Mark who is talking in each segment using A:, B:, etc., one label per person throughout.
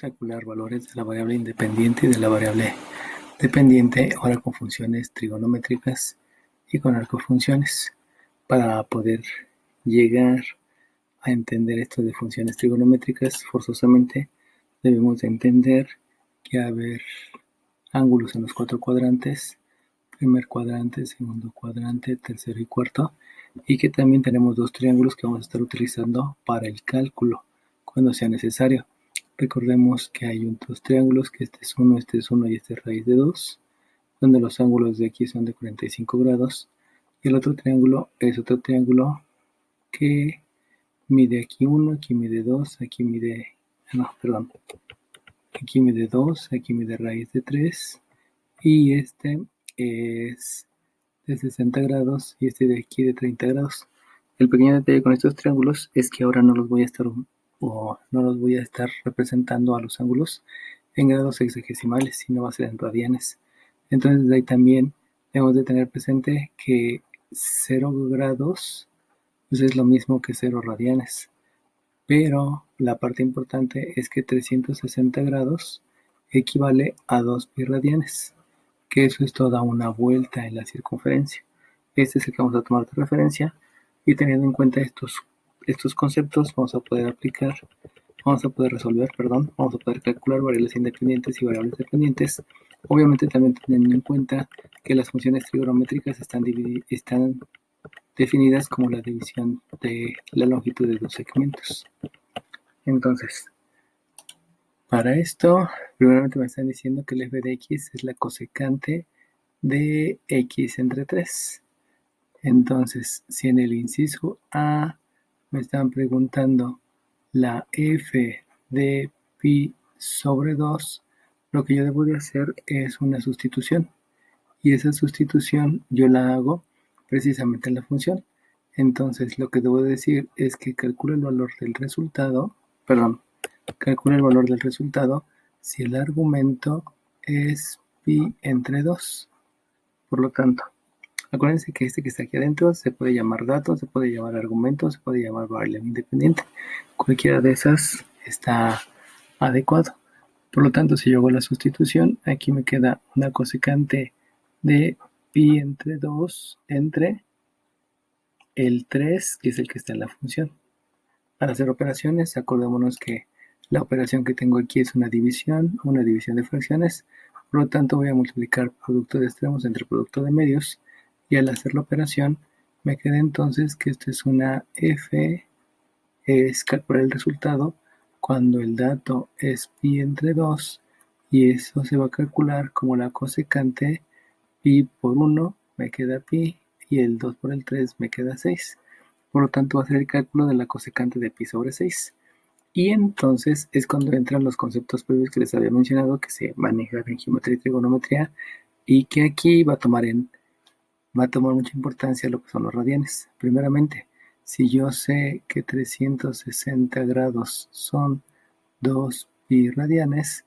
A: calcular valores de la variable independiente y de la variable dependiente, ahora con funciones trigonométricas y con arcofunciones. Para poder llegar a entender esto de funciones trigonométricas, forzosamente debemos de entender que haber ángulos en los cuatro cuadrantes, primer cuadrante, segundo cuadrante, tercero y cuarto, y que también tenemos dos triángulos que vamos a estar utilizando para el cálculo cuando sea necesario. Recordemos que hay dos triángulos, que este es 1 y este es raíz de 2, donde los ángulos de aquí son de 45 grados, y el otro triángulo es otro triángulo que mide aquí 1, aquí mide 2, aquí mide 2, aquí mide raíz de 3, y este es de 60 grados y este de aquí de 30 grados. El pequeño detalle con estos triángulos es que ahora no los voy a estar representando a los ángulos en grados hexagesimales, sino va a ser en radianes. Entonces de ahí también debemos de tener presente que 0 grados pues es lo mismo que 0 radianes. Pero la parte importante es que 360 grados equivale a 2 pi radianes, que eso es toda una vuelta en la circunferencia. Este es el que vamos a tomar de referencia, y teniendo en cuenta estos conceptos vamos a poder calcular variables independientes y variables dependientes. Obviamente también teniendo en cuenta que las funciones trigonométricas están definidas como la división de la longitud de dos segmentos. Entonces, para esto, primeramente me están diciendo que el f de x es la cosecante de x entre 3. Entonces, si en el inciso A me están preguntando la f de pi sobre 2, lo que yo debo de hacer es una sustitución. Y esa sustitución yo la hago precisamente en la función. Entonces, lo que debo decir es que calcula el valor del resultado si el argumento es pi entre 2. Por lo tanto, acuérdense que este que está aquí adentro se puede llamar dato, se puede llamar argumento, se puede llamar variable independiente. Cualquiera de esas está adecuado. Por lo tanto, si yo hago la sustitución, aquí me queda una cosecante de pi entre 2 entre el 3, que es el que está en la función. Para hacer operaciones, acordémonos que la operación que tengo aquí es una división de fracciones. Por lo tanto, voy a multiplicar producto de extremos entre producto de medios, y al hacer la operación me queda entonces que esto es una f, es calcular el resultado cuando el dato es pi entre 2, y eso se va a calcular como la cosecante. Pi por 1 me queda pi, y el 2 por el 3 me queda 6. Por lo tanto, va a ser el cálculo de la cosecante de pi sobre 6. Y entonces es cuando entran los conceptos previos que les había mencionado, que se manejan en geometría y trigonometría, y que aquí va a tomar mucha importancia lo que son los radianes. Primeramente, si yo sé que 360 grados son 2 pi radianes,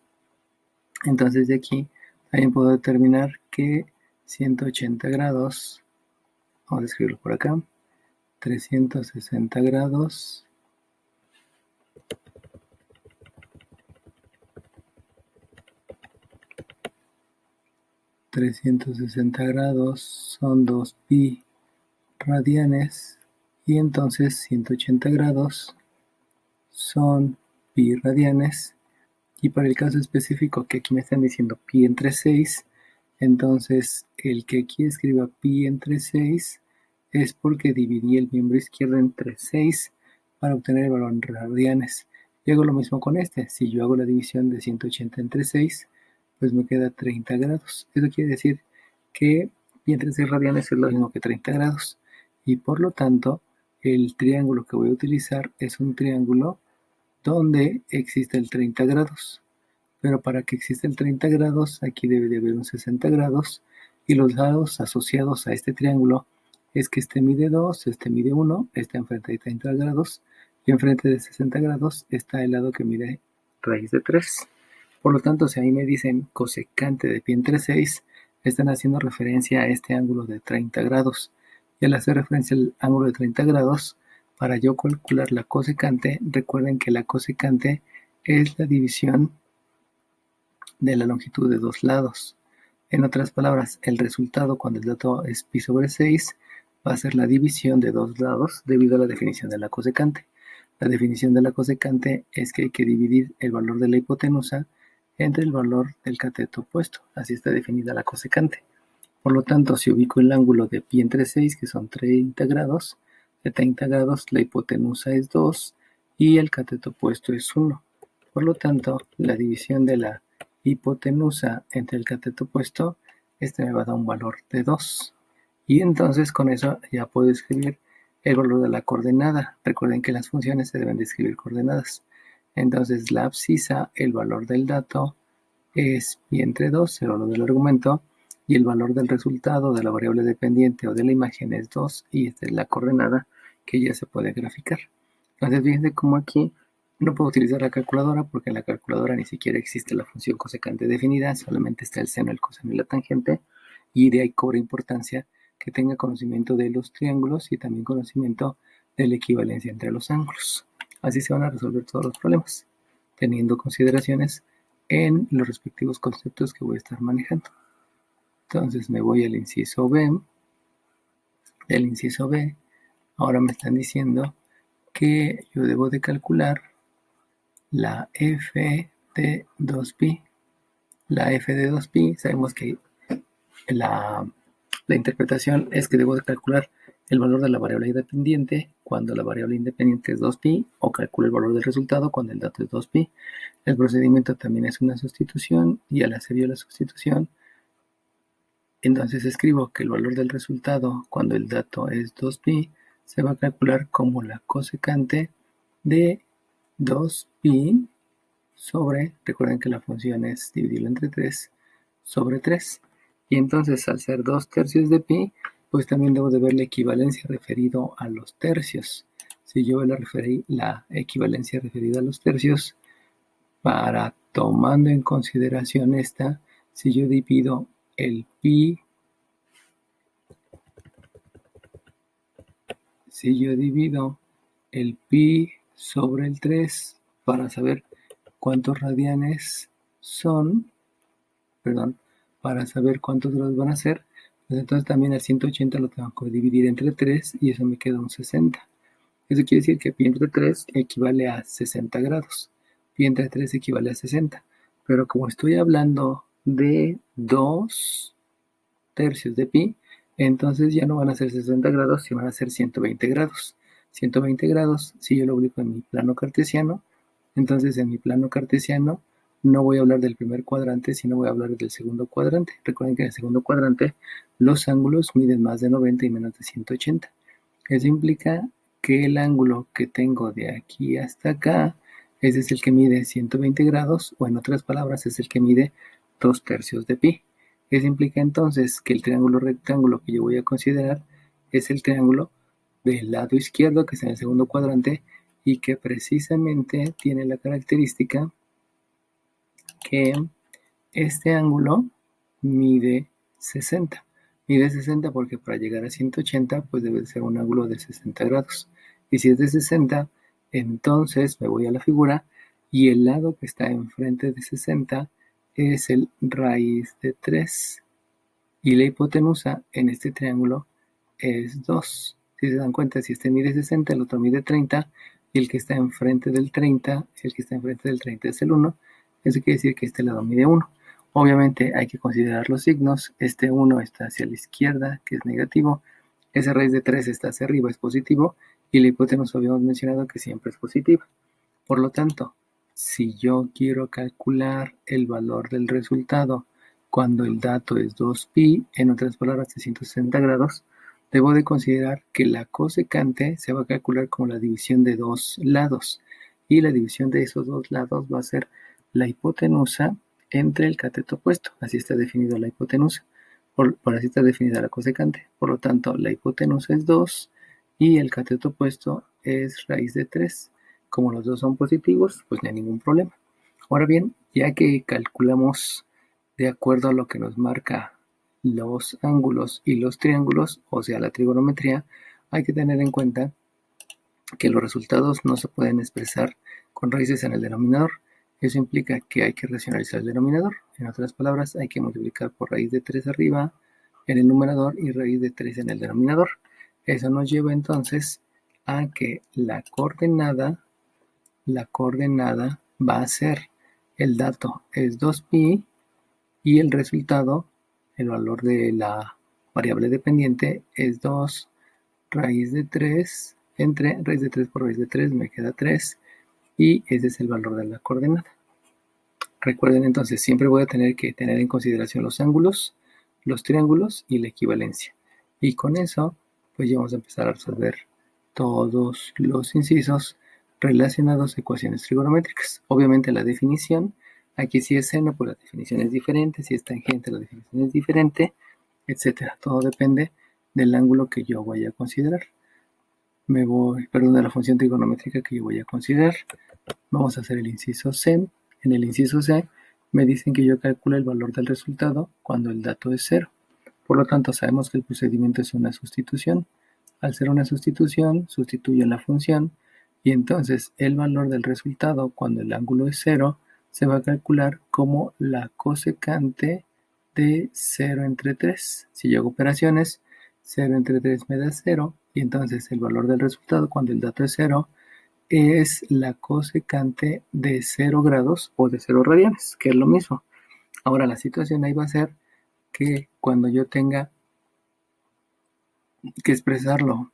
A: entonces de aquí también puedo determinar que 180 grados, vamos a escribirlo por acá, 360 grados son 2 pi radianes, y entonces 180 grados son pi radianes. Y para el caso específico que aquí me están diciendo pi entre 6, entonces el que aquí escriba pi entre 6 es porque dividí el miembro izquierdo entre 6 para obtener el valor en radianes. Y hago lo mismo con este. Si yo hago la división de 180 entre 6, pues me queda 30 grados. Eso quiere decir que pi entre 6 radianes es lo mismo que 30 grados. Y por lo tanto, el triángulo que voy a utilizar es un triángulo donde existe el 30 grados. Pero para que exista el 30 grados, aquí debe de haber un 60 grados, y los lados asociados a este triángulo es que este mide 2, este mide 1, está enfrente de 30 grados, y enfrente de 60 grados está el lado que mide raíz de 3. Por lo tanto, si a mí me dicen cosecante de pi entre 6, están haciendo referencia a este ángulo de 30 grados. Y al hacer referencia al ángulo de 30 grados, para yo calcular la cosecante, recuerden que la cosecante es la división de la longitud de dos lados. En otras palabras, el resultado cuando el dato es pi sobre 6 va a ser la división de dos lados debido a la definición de la cosecante. La definición de la cosecante es que hay que dividir el valor de la hipotenusa entre el valor del cateto opuesto. Así está definida la cosecante. Por lo tanto, si ubico el ángulo de pi entre 6, que son 30 grados, de 30 grados la hipotenusa es 2 y el cateto opuesto es 1. Por lo tanto, la división de la hipotenusa entre el cateto opuesto, me va a dar un valor de 2. Y entonces con eso ya puedo escribir el valor de la coordenada. Recuerden que las funciones se deben de escribir coordenadas. Entonces la abscisa, el valor del dato es pi entre 2, el valor del argumento, y el valor del resultado de la variable dependiente o de la imagen es 2, y esta es la coordenada que ya se puede graficar. Entonces fíjense cómo aquí no puedo utilizar la calculadora porque en la calculadora ni siquiera existe la función cosecante definida, solamente está el seno, el coseno y la tangente, y de ahí cobra importancia que tenga conocimiento de los triángulos y también conocimiento de la equivalencia entre los ángulos. Así se van a resolver todos los problemas, teniendo consideraciones en los respectivos conceptos que voy a estar manejando. Entonces me voy al inciso B. Del inciso B, ahora me están diciendo que yo debo de calcular la f de 2pi. La f de 2pi, sabemos que la interpretación es que debo de calcular el valor de la variable independiente cuando la variable independiente es 2pi, o calculo el valor del resultado cuando el dato es 2pi. El procedimiento también es una sustitución, y al hacer yo la sustitución, entonces escribo que el valor del resultado cuando el dato es 2pi se va a calcular como la cosecante de 2pi sobre, recuerden que la función es dividirlo entre 3, sobre 3. Y entonces al ser 2 tercios de pi, pues también debo de ver la equivalencia referido a los tercios. Si yo veo la equivalencia referida a los tercios, para tomando en consideración esta, si yo divido el pi, sobre el 3 para saber cuántos radianes son, para saber cuántos grados van a ser, pues entonces también el 180 lo tengo que dividir entre 3 y eso me queda un 60. Eso quiere decir que pi entre 3 equivale a 60 grados. Pi entre 3 equivale a 60. Pero como estoy hablando de 2 tercios de pi, entonces ya no van a ser 60 grados, sino van a ser 120 grados. 120 grados, si yo lo ubico en mi plano cartesiano, entonces en mi plano cartesiano no voy a hablar del primer cuadrante, sino voy a hablar del segundo cuadrante. Recuerden que en el segundo cuadrante los ángulos miden más de 90 y menos de 180. Eso implica que el ángulo que tengo de aquí hasta acá, ese es el que mide 120 grados, o en otras palabras, es el que mide 2 tercios de pi. Eso implica entonces que el triángulo rectángulo que yo voy a considerar es el triángulo del lado izquierdo, que está en el segundo cuadrante, y que precisamente tiene la característica que este ángulo mide 60. Mide 60 porque para llegar a 180 pues debe ser un ángulo de 60 grados. Y si es de 60, entonces me voy a la figura y el lado que está enfrente de 60 es el raíz de 3. Y la hipotenusa en este triángulo es 2. Si se dan cuenta, si este mide 60, el otro mide 30, y el que está enfrente del 30, es el 1, eso quiere decir que este lado mide 1. Obviamente hay que considerar los signos. Este 1 está hacia la izquierda, que es negativo. Esa raíz de 3 está hacia arriba, es positivo. Y la hipotenusa habíamos mencionado que siempre es positiva. Por lo tanto, si yo quiero calcular el valor del resultado cuando el dato es 2pi, en otras palabras 360 grados, debo de considerar que la cosecante se va a calcular como la división de dos lados. Y la división de esos dos lados va a ser la hipotenusa entre el cateto opuesto. Así está definida la hipotenusa. Por así está definida la cosecante. Por lo tanto, la hipotenusa es 2 y el cateto opuesto es raíz de 3. Como los dos son positivos, pues no hay ningún problema. Ahora bien, ya que calculamos de acuerdo a lo que nos marca los ángulos y los triángulos, o sea, la trigonometría, hay que tener en cuenta que los resultados no se pueden expresar con raíces en el denominador. Eso implica que hay que racionalizar el denominador. En otras palabras, hay que multiplicar por raíz de 3 arriba en el numerador y raíz de 3 en el denominador. Eso nos lleva entonces a que la coordenada va a ser, el dato es 2pi y el resultado, el valor de la variable dependiente es 2 raíz de 3 entre raíz de 3 por raíz de 3 me queda 3 y ese es el valor de la coordenada. Recuerden entonces, siempre voy a tener que tener en consideración los ángulos, los triángulos y la equivalencia. Y con eso, pues ya vamos a empezar a resolver todos los incisos relacionados a ecuaciones trigonométricas. Obviamente la definición, aquí si es seno, pues la definición es diferente, si es tangente, la definición es diferente, etcétera. Todo depende del ángulo que yo vaya a considerar. De la función trigonométrica que yo voy a considerar. Vamos a hacer el inciso C. En el inciso C me dicen que yo calcule el valor del resultado cuando el dato es 0. Por lo tanto, sabemos que el procedimiento es una sustitución. Al ser una sustitución, sustituyo la función y entonces el valor del resultado cuando el ángulo es 0 se va a calcular como la cosecante de 0 entre 3. Si yo hago operaciones, 0 entre 3 me da 0 y entonces el valor del resultado cuando el dato es 0 es la cosecante de 0 grados o de 0 radianes, que es lo mismo. Ahora la situación ahí va a ser que cuando yo tenga que expresarlo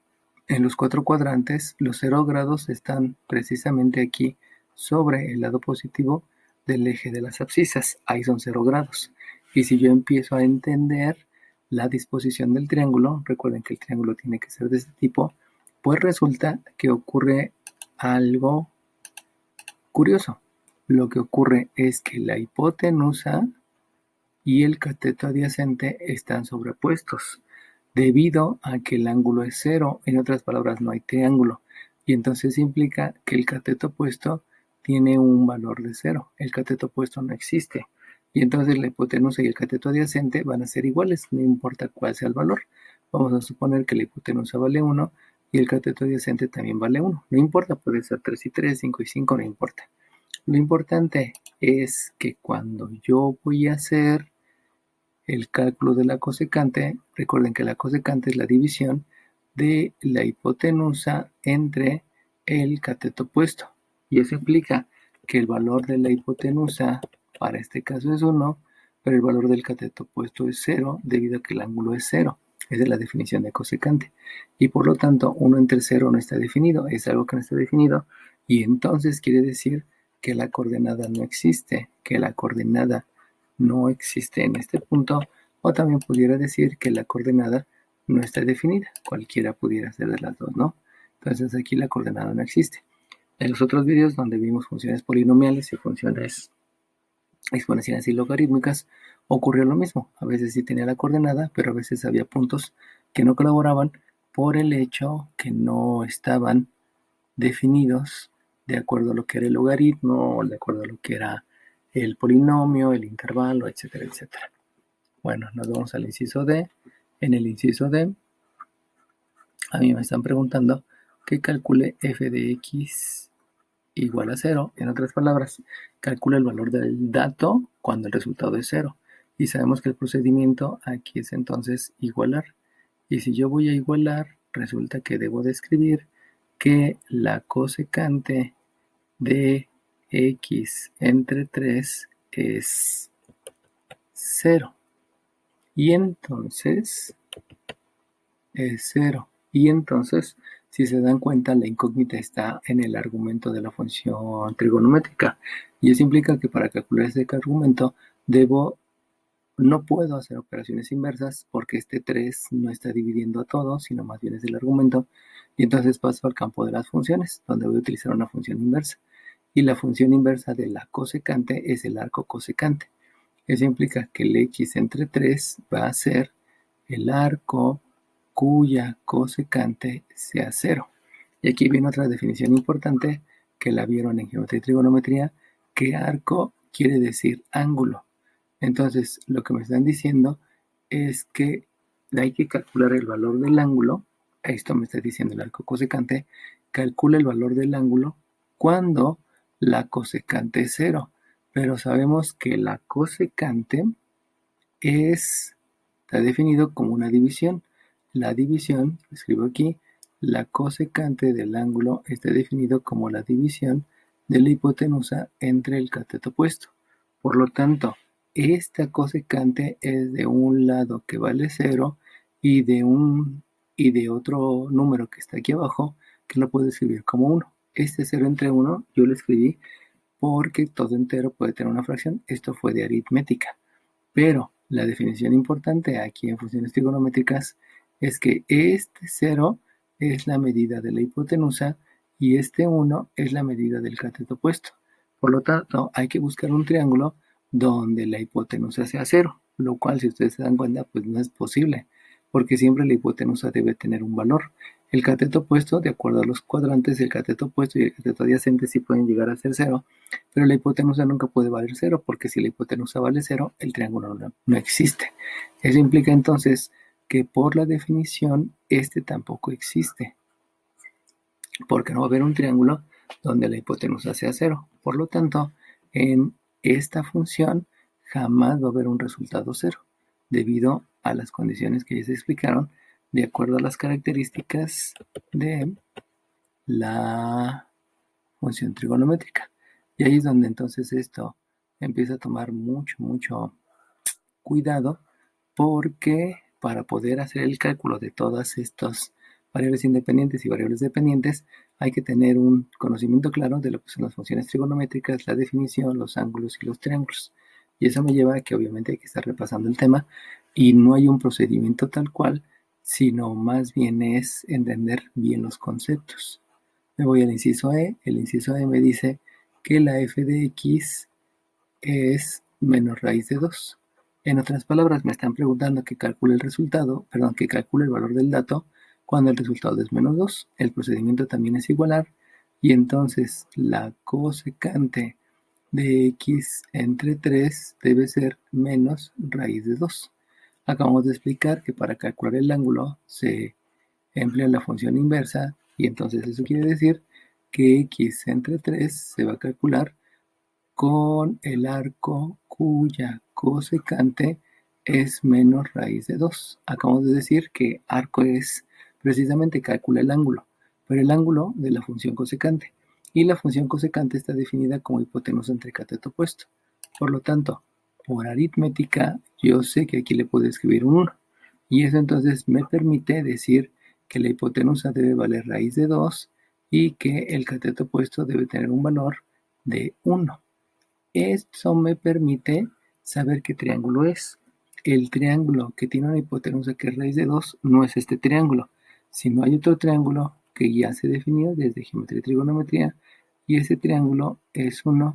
A: en los 4 cuadrantes, los 0 grados están precisamente aquí sobre el lado positivo del eje de las abscisas. Ahí son 0 grados. Y si yo empiezo a entender la disposición del triángulo, recuerden que el triángulo tiene que ser de este tipo, pues resulta que ocurre algo curioso. Lo que ocurre es que la hipotenusa y el cateto adyacente están sobrepuestos debido a que el ángulo es 0, en otras palabras no hay triángulo, y entonces implica que el cateto opuesto tiene un valor de 0, el cateto opuesto no existe, y entonces la hipotenusa y el cateto adyacente van a ser iguales, no importa cuál sea el valor. Vamos a suponer que la hipotenusa vale 1 y el cateto adyacente también vale 1, no importa, puede ser 3 y 3, 5 y 5, no importa. Lo importante es que cuando yo voy a hacer el cálculo de la cosecante, recuerden que la cosecante es la división de la hipotenusa entre el cateto opuesto. Y eso implica que el valor de la hipotenusa para este caso es 1, pero el valor del cateto opuesto es 0 debido a que el ángulo es 0. Esa es la definición de cosecante. Y por lo tanto, 1 entre 0 no está definido, es algo que no está definido. Y entonces quiere decir que la coordenada no existe, que la coordenada no existe en este punto, o también pudiera decir que la coordenada no está definida. Cualquiera pudiera ser de las dos, ¿no? Entonces aquí la coordenada no existe. En los otros videos donde vimos funciones polinomiales y funciones exponenciales y logarítmicas, ocurrió lo mismo. A veces sí tenía la coordenada, pero a veces había puntos que no colaboraban por el hecho que no estaban definidos de acuerdo a lo que era el logaritmo, de acuerdo a lo que era el polinomio, el intervalo, etcétera, etcétera. Bueno, nos vamos al inciso D. En el inciso D, a mí me están preguntando que calcule f de x igual a 0. En otras palabras, calcula el valor del dato cuando el resultado es 0. Y sabemos que el procedimiento aquí es entonces igualar. Y si yo voy a igualar, resulta que debo de escribir que la cosecante de x entre 3 es 0. Y entonces es 0. Y entonces, si se dan cuenta, la incógnita está en el argumento de la función trigonométrica. Y eso implica que para calcular ese argumento no puedo hacer operaciones inversas porque este 3 no está dividiendo a todo, sino más bien es el argumento. Y entonces paso al campo de las funciones, donde voy a utilizar una función inversa. Y la función inversa de la cosecante es el arco cosecante. Eso implica que el x entre 3 va a ser el arco cuya cosecante sea 0. Y aquí viene otra definición importante que la vieron en geometría y trigonometría, que arco quiere decir ángulo. Entonces, lo que me están diciendo es que hay que calcular el valor del ángulo. Esto me está diciendo el arco cosecante. Calcula el valor del ángulo cuando la cosecante es 0. pero sabemos que la cosecante está definido como una división. La división, lo escribo aquí, la cosecante del ángulo está definido como la división de la hipotenusa entre el cateto opuesto. Por lo tanto, esta cosecante es de un lado que vale 0 y de otro número que está aquí abajo que lo puedo escribir como 1. Este 0 entre 1 yo lo escribí porque todo entero puede tener una fracción. Esto fue de aritmética. Pero la definición importante aquí en funciones trigonométricas es que este 0 es la medida de la hipotenusa y este 1 es la medida del cateto opuesto. Por lo tanto, hay que buscar un triángulo donde la hipotenusa sea 0, lo cual, si ustedes se dan cuenta, pues no es posible, porque siempre la hipotenusa debe tener un valor. El cateto opuesto, de acuerdo a los cuadrantes, el cateto opuesto y el cateto adyacente sí pueden llegar a ser 0, pero la hipotenusa nunca puede valer 0, porque si la hipotenusa vale 0, el triángulo no existe. Eso implica entonces que por la definición, este tampoco existe, porque no va a haber un triángulo donde la hipotenusa sea 0. Por lo tanto, en esta función jamás va a haber un resultado 0, debido a las condiciones que ya se explicaron, de acuerdo a las características de la función trigonométrica. Y ahí es donde entonces esto empieza a tomar mucho cuidado, porque para poder hacer el cálculo de todas estas variables independientes y variables dependientes, hay que tener un conocimiento claro de lo que son las funciones trigonométricas, la definición, los ángulos y los triángulos. Y eso me lleva a que obviamente hay que estar repasando el tema y no hay un procedimiento tal cual, sino más bien es entender bien los conceptos. Me voy al inciso E. El inciso E me dice que la f de x es menos raíz de 2. En otras palabras, me están preguntando que calcule el resultado, perdón, que calcule el valor del dato cuando el resultado es menos 2. El procedimiento también es igualar y entonces la cosecante de x entre 3 debe ser menos raíz de 2. Acabamos de explicar que para calcular el ángulo se emplea la función inversa y entonces eso quiere decir que x entre 3 se va a calcular con el arco cuya cosecante es menos raíz de 2. Acabamos de decir que arco es precisamente calcula el ángulo, pero el ángulo de la función cosecante. Y la función cosecante está definida como hipotenusa entre cateto opuesto. Por lo tanto, por aritmética, yo sé que aquí le puedo escribir un 1. Y eso entonces me permite decir que la hipotenusa debe valer raíz de 2 y que el cateto opuesto debe tener un valor de 1. Esto me permite saber qué triángulo es. El triángulo que tiene una hipotenusa que es raíz de 2 no es este triángulo, sino hay otro triángulo que ya se definió desde geometría y trigonometría, y ese triángulo es uno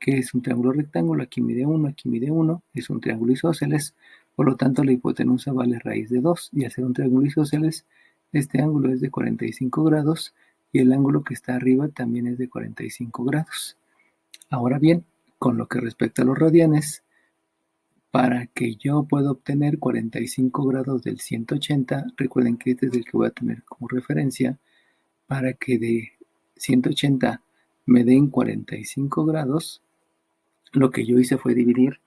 A: que es un triángulo rectángulo, aquí mide 1, aquí mide 1, es un triángulo isósceles, por lo tanto la hipotenusa vale raíz de 2, y al ser un triángulo isósceles, este ángulo es de 45 grados, y el ángulo que está arriba también es de 45 grados. Ahora bien, con lo que respecta a los radianes, para que yo pueda obtener 45 grados del 180, recuerden que este es el que voy a tener como referencia, para que de 180 me den 45 grados, lo que yo hice fue dividir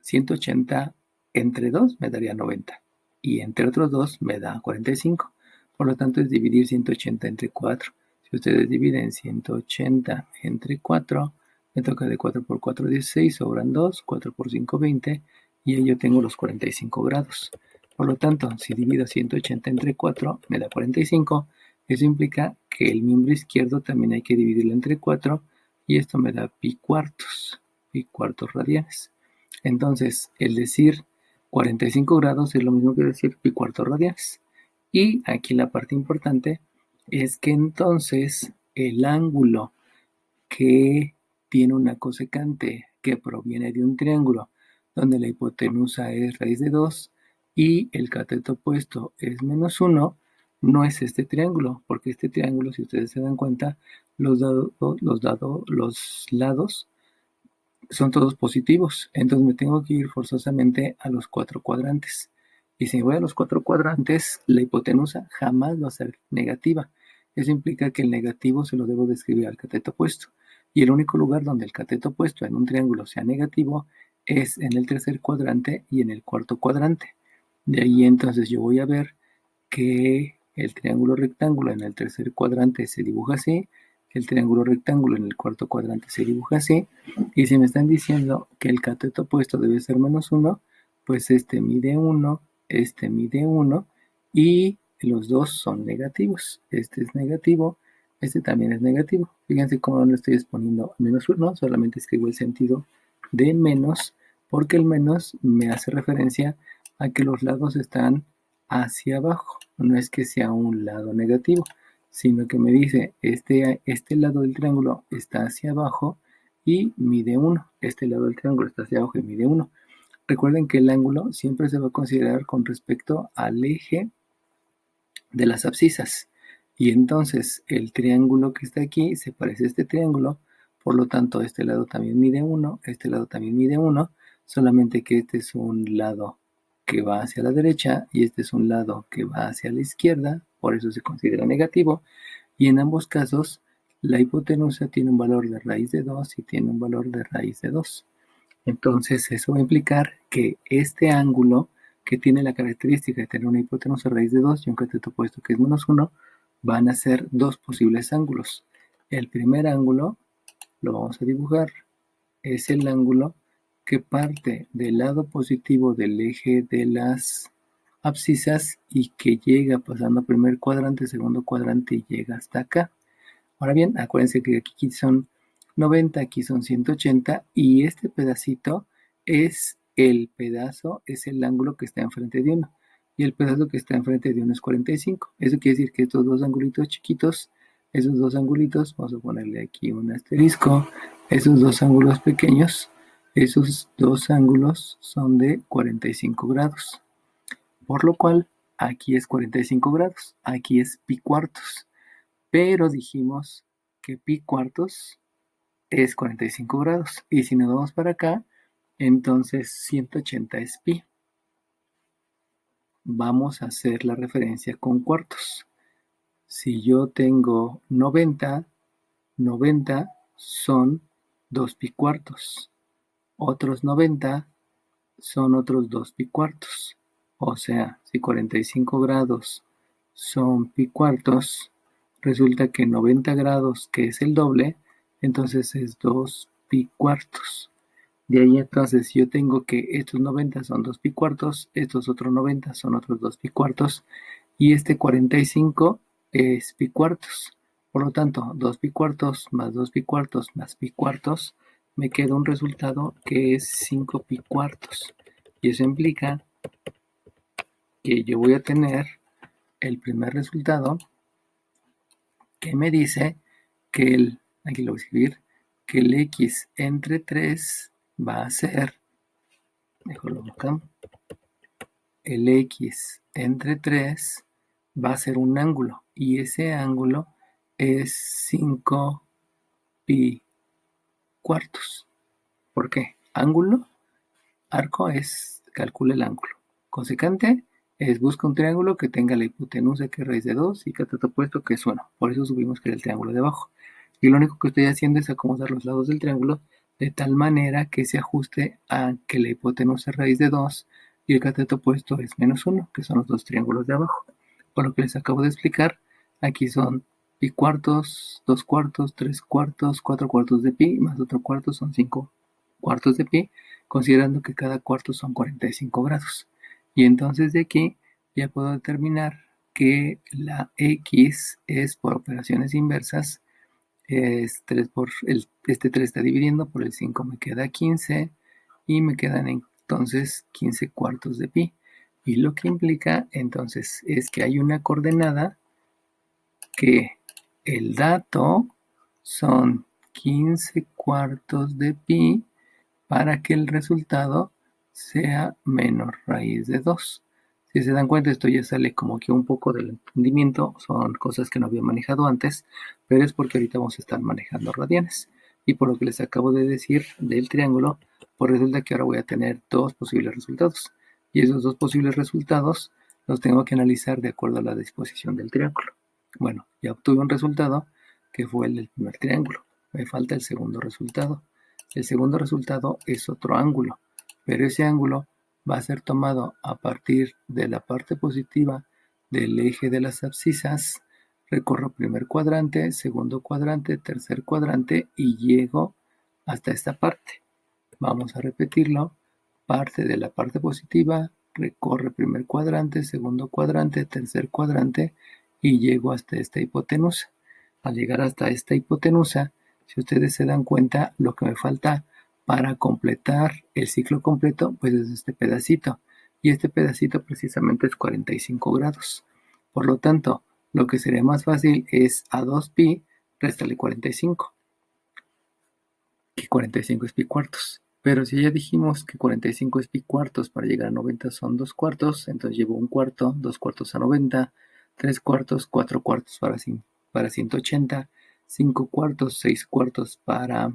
A: 180 entre 2 me daría 90 y entre otros 2 me da 45. Por lo tanto es dividir 180 entre 4. Si ustedes dividen 180 entre 4, me toca de 4 por 4 16, sobran 2, 4 por 5 20 y ahí yo tengo los 45 grados. Por lo tanto, si divido 180 entre 4 me da 45. Eso implica que el miembro izquierdo también hay que dividirlo entre 4 y esto me da pi cuartos radianes. Entonces, el decir 45 grados es lo mismo que decir pi cuartos radianes. Y aquí la parte importante es que entonces el ángulo que tiene una cosecante que proviene de un triángulo donde la hipotenusa es raíz de 2 y el cateto opuesto es menos 1, no es este triángulo, porque este triángulo, si ustedes se dan cuenta, los lados son todos positivos, entonces me tengo que ir forzosamente a los 4 cuadrantes. Y si me voy a los 4 cuadrantes, la hipotenusa jamás va a ser negativa. Eso implica que el negativo se lo debo describir al cateto opuesto. Y el único lugar donde el cateto opuesto en un triángulo sea negativo es en el tercer cuadrante y en el cuarto cuadrante. De ahí entonces yo voy a ver que el triángulo rectángulo en el tercer cuadrante se dibuja así, el triángulo rectángulo en el cuarto cuadrante se dibuja así, y si me están diciendo que el cateto opuesto debe ser -1, pues este mide 1, este mide 1, y los dos son negativos. Este es negativo, este también es negativo. Fíjense cómo no le estoy exponiendo -1, solamente escribo el sentido de menos, porque el menos me hace referencia a que los lados están hacia abajo. No es que sea un lado negativo, sino que me dice, este lado del triángulo está hacia abajo y mide 1. Este lado del triángulo está hacia abajo y mide 1. Recuerden que el ángulo siempre se va a considerar con respecto al eje de las abscisas. Y entonces el triángulo que está aquí se parece a este triángulo, por lo tanto este lado también mide 1, este lado también mide 1, solamente que este es un lado que va hacia la derecha y este es un lado que va hacia la izquierda, por eso se considera negativo, y en ambos casos la hipotenusa tiene un valor de raíz de 2 y tiene un valor de raíz de 2. Entonces eso va a implicar que este ángulo que tiene la característica de tener una hipotenusa raíz de 2 y un cateto opuesto que es -1, van a ser dos posibles ángulos. El primer ángulo lo vamos a dibujar. Es el ángulo que parte del lado positivo del eje de las abscisas y que llega pasando primer cuadrante, segundo cuadrante y llega hasta acá. Ahora bien, acuérdense que aquí son 90, aquí son 180 y este pedacito es el pedazo, es el ángulo que está enfrente de uno. Y el pedazo que está enfrente de uno es 45. Eso quiere decir que estos dos angulitos chiquitos, esos dos angulitos, vamos a ponerle aquí un asterisco, esos dos ángulos pequeños, esos dos ángulos son de 45 grados. Por lo cual, aquí es 45 grados, aquí es pi cuartos. Pero dijimos que pi cuartos es 45 grados. Y si nos vamos para acá, entonces 180 es pi. Vamos a hacer la referencia con cuartos. Si yo tengo 90, 90 son 2 pi cuartos. Otros 90 son otros 2 pi cuartos. O sea, si 45 grados son pi cuartos, resulta que 90 grados, que es el doble, entonces es 2 pi cuartos. De ahí entonces yo tengo que estos 90 son 2 pi cuartos, estos otros 90 son otros 2 pi cuartos, y este 45 es pi cuartos. Por lo tanto, 2 pi cuartos más 2 pi cuartos más pi cuartos, me queda un resultado que es 5 pi cuartos. Y eso implica que yo voy a tener el primer resultado que me dice que aquí lo voy a escribir, que el x entre 3 va a ser, mejor lo acá, el x entre 3 va a ser un ángulo y ese ángulo es 5 pi cuartos. ¿Por qué? Ángulo, arco es, calcula el ángulo. Cosecante es busca un triángulo que tenga la hipotenusa que es raíz de 2 y cateto opuesto que es 1. Por eso subimos que era el triángulo de abajo. Y lo único que estoy haciendo es acomodar los lados del triángulo de tal manera que se ajuste a que la hipotenusa es raíz de 2 y el cateto opuesto es -1, que son los dos triángulos de abajo. Por lo que les acabo de explicar, aquí son pi cuartos, 2 cuartos, 3 cuartos, 4 cuartos de pi, más otro cuarto son 5 cuartos de pi, considerando que cada cuarto son 45 grados. Y entonces de aquí ya puedo determinar que la x es por operaciones inversas, es 3 por este 3 está dividiendo por el 5, me queda 15 y me quedan entonces 15 cuartos de pi. Y lo que implica entonces es que hay una coordenada que el dato son 15 cuartos de pi para que el resultado sea menor raíz de 2. Si se dan cuenta, esto ya sale como que un poco del entendimiento, son cosas que no había manejado antes, pero es porque ahorita vamos a estar manejando radianes. Y por lo que les acabo de decir del triángulo, pues resulta que ahora voy a tener dos posibles resultados. Y esos dos posibles resultados los tengo que analizar de acuerdo a la disposición del triángulo. Bueno, ya obtuve un resultado que fue el del primer triángulo. me falta el segundo resultado. El segundo resultado es otro ángulo, pero ese ángulo va a ser tomado a partir de la parte positiva del eje de las abscisas. Recorro primer cuadrante, segundo cuadrante, tercer cuadrante y llego hasta esta parte. Vamos a repetirlo. Parte de la parte positiva, recorre primer cuadrante, segundo cuadrante, tercer cuadrante y llego hasta esta hipotenusa. Al llegar hasta esta hipotenusa, si ustedes se dan cuenta, lo que me falta para completar el ciclo completo, pues es este pedacito. Y este pedacito precisamente es 45 grados. Por lo tanto, lo que sería más fácil es a 2pi, réstale 45, que 45 es pi cuartos. Pero si ya dijimos que 45 es pi cuartos, para llegar a 90 son 2 cuartos, entonces llevo un cuarto, 2 cuartos a 90, 3 cuartos, 4 cuartos para 180, 5 cuartos, 6 cuartos para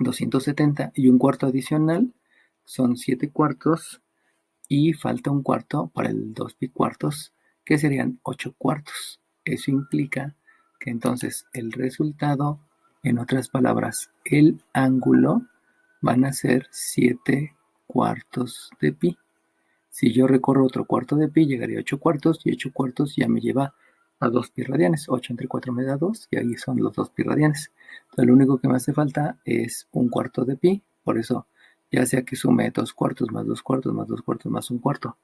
A: 270 y un cuarto adicional son 7 cuartos y falta un cuarto para el 2 pi cuartos, que serían 8 cuartos. Eso implica que entonces el resultado, en otras palabras, el ángulo, van a ser 7 cuartos de pi. Si yo recorro otro cuarto de pi, llegaría a 8 cuartos y 8 cuartos ya me lleva a 2 pi radianes. 8 entre 4 me da 2 y ahí son los 2 pi radianes. Entonces lo único que me hace falta es un cuarto de pi. Por eso, ya sea que sume 2 cuartos más 2 cuartos más 2 cuartos más un cuarto,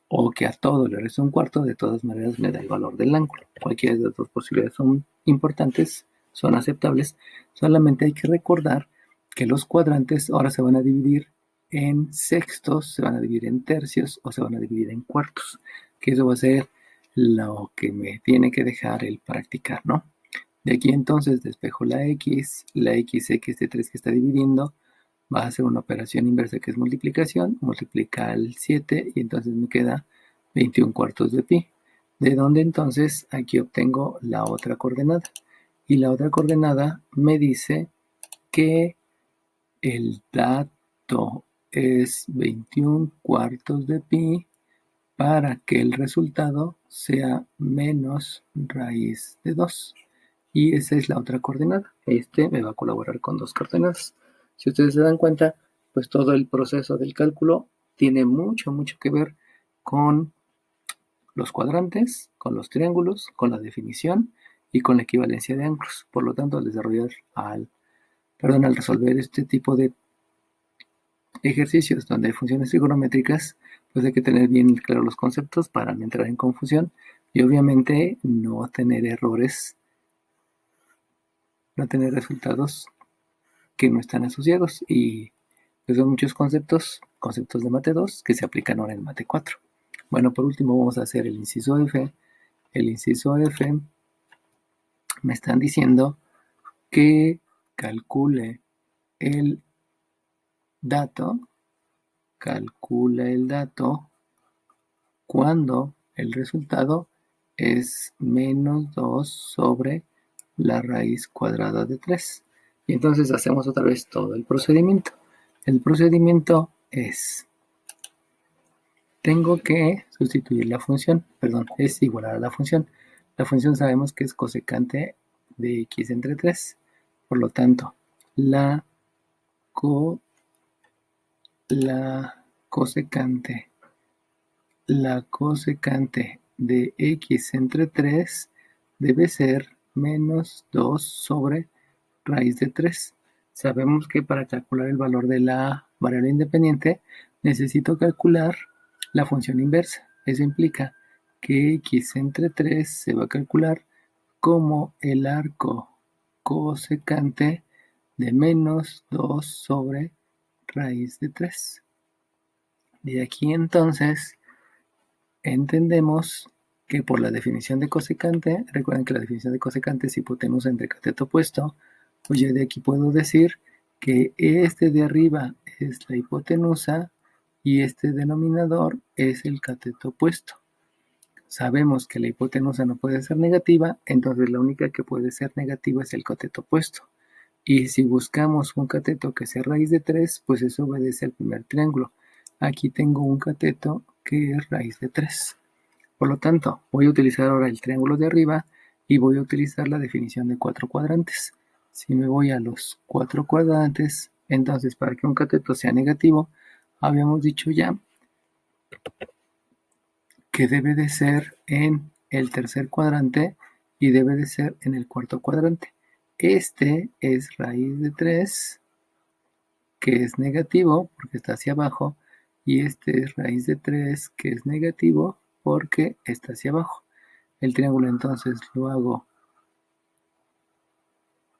A: o que a todo le reste un cuarto, de todas maneras me da el valor del ángulo. Cualquiera de las dos posibilidades son importantes, son aceptables. Solamente hay que recordar que los cuadrantes ahora se van a dividir en sextos, se van a dividir en tercios o se van a dividir en cuartos, que eso va a ser lo que me tiene que dejar el practicar, ¿no? De aquí entonces despejo la x de 3 que está dividiendo, va a hacer una operación inversa que es multiplicación, multiplica el 7 y entonces me queda 21 cuartos de pi, de donde entonces aquí obtengo la otra coordenada. Y la otra coordenada me dice que el dato es 21 cuartos de pi para que el resultado sea menos raíz de 2. Y esa es la otra coordenada. Este me va a colaborar con dos coordenadas. Si ustedes se dan cuenta, pues todo el proceso del cálculo tiene mucho que ver con los cuadrantes, con los triángulos, con la definición y con la equivalencia de ángulos. Por lo tanto, al resolver este tipo de ejercicios donde hay funciones trigonométricas, pues hay que tener bien claros los conceptos para no entrar en confusión y obviamente no tener errores, no tener resultados que no están asociados. Y pues son muchos conceptos de Mate 2 que se aplican ahora en Mate 4. Bueno, por último vamos a hacer el inciso F. El inciso F me están diciendo que calcule el dato, cuando el resultado es menos 2 sobre la raíz cuadrada de 3. Y entonces hacemos otra vez todo el procedimiento. El procedimiento es, tengo que sustituir la función, es igualar a la función. La función sabemos que es cosecante de x entre 3. Por lo tanto, la cosecante de x entre 3 debe ser menos 2 sobre raíz de 3. Sabemos que para calcular el valor de la variable independiente necesito calcular la función inversa. Eso implica que x entre 3 se va a calcular como el arco cosecante de menos 2 sobre raíz de 3. De aquí entonces entendemos que por la definición de cosecante, recuerden que la definición de cosecante es hipotenusa entre cateto opuesto, pues yo de aquí puedo decir que este de arriba es la hipotenusa y este denominador es el cateto opuesto. Sabemos que la hipotenusa no puede ser negativa, entonces la única que puede ser negativa es el cateto opuesto. Y si buscamos un cateto que sea raíz de 3, pues eso obedece al primer triángulo. Aquí tengo un cateto que es raíz de 3. Por lo tanto, voy a utilizar ahora el triángulo de arriba y voy a utilizar la definición de 4 cuadrantes. Si me voy a los 4 cuadrantes, entonces para que un cateto sea negativo, habíamos dicho ya que debe de ser en el tercer cuadrante y debe de ser en el cuarto cuadrante. Este es raíz de 3, que es negativo porque está hacia abajo, y este es raíz de 3, que es negativo porque está hacia abajo. El triángulo entonces lo hago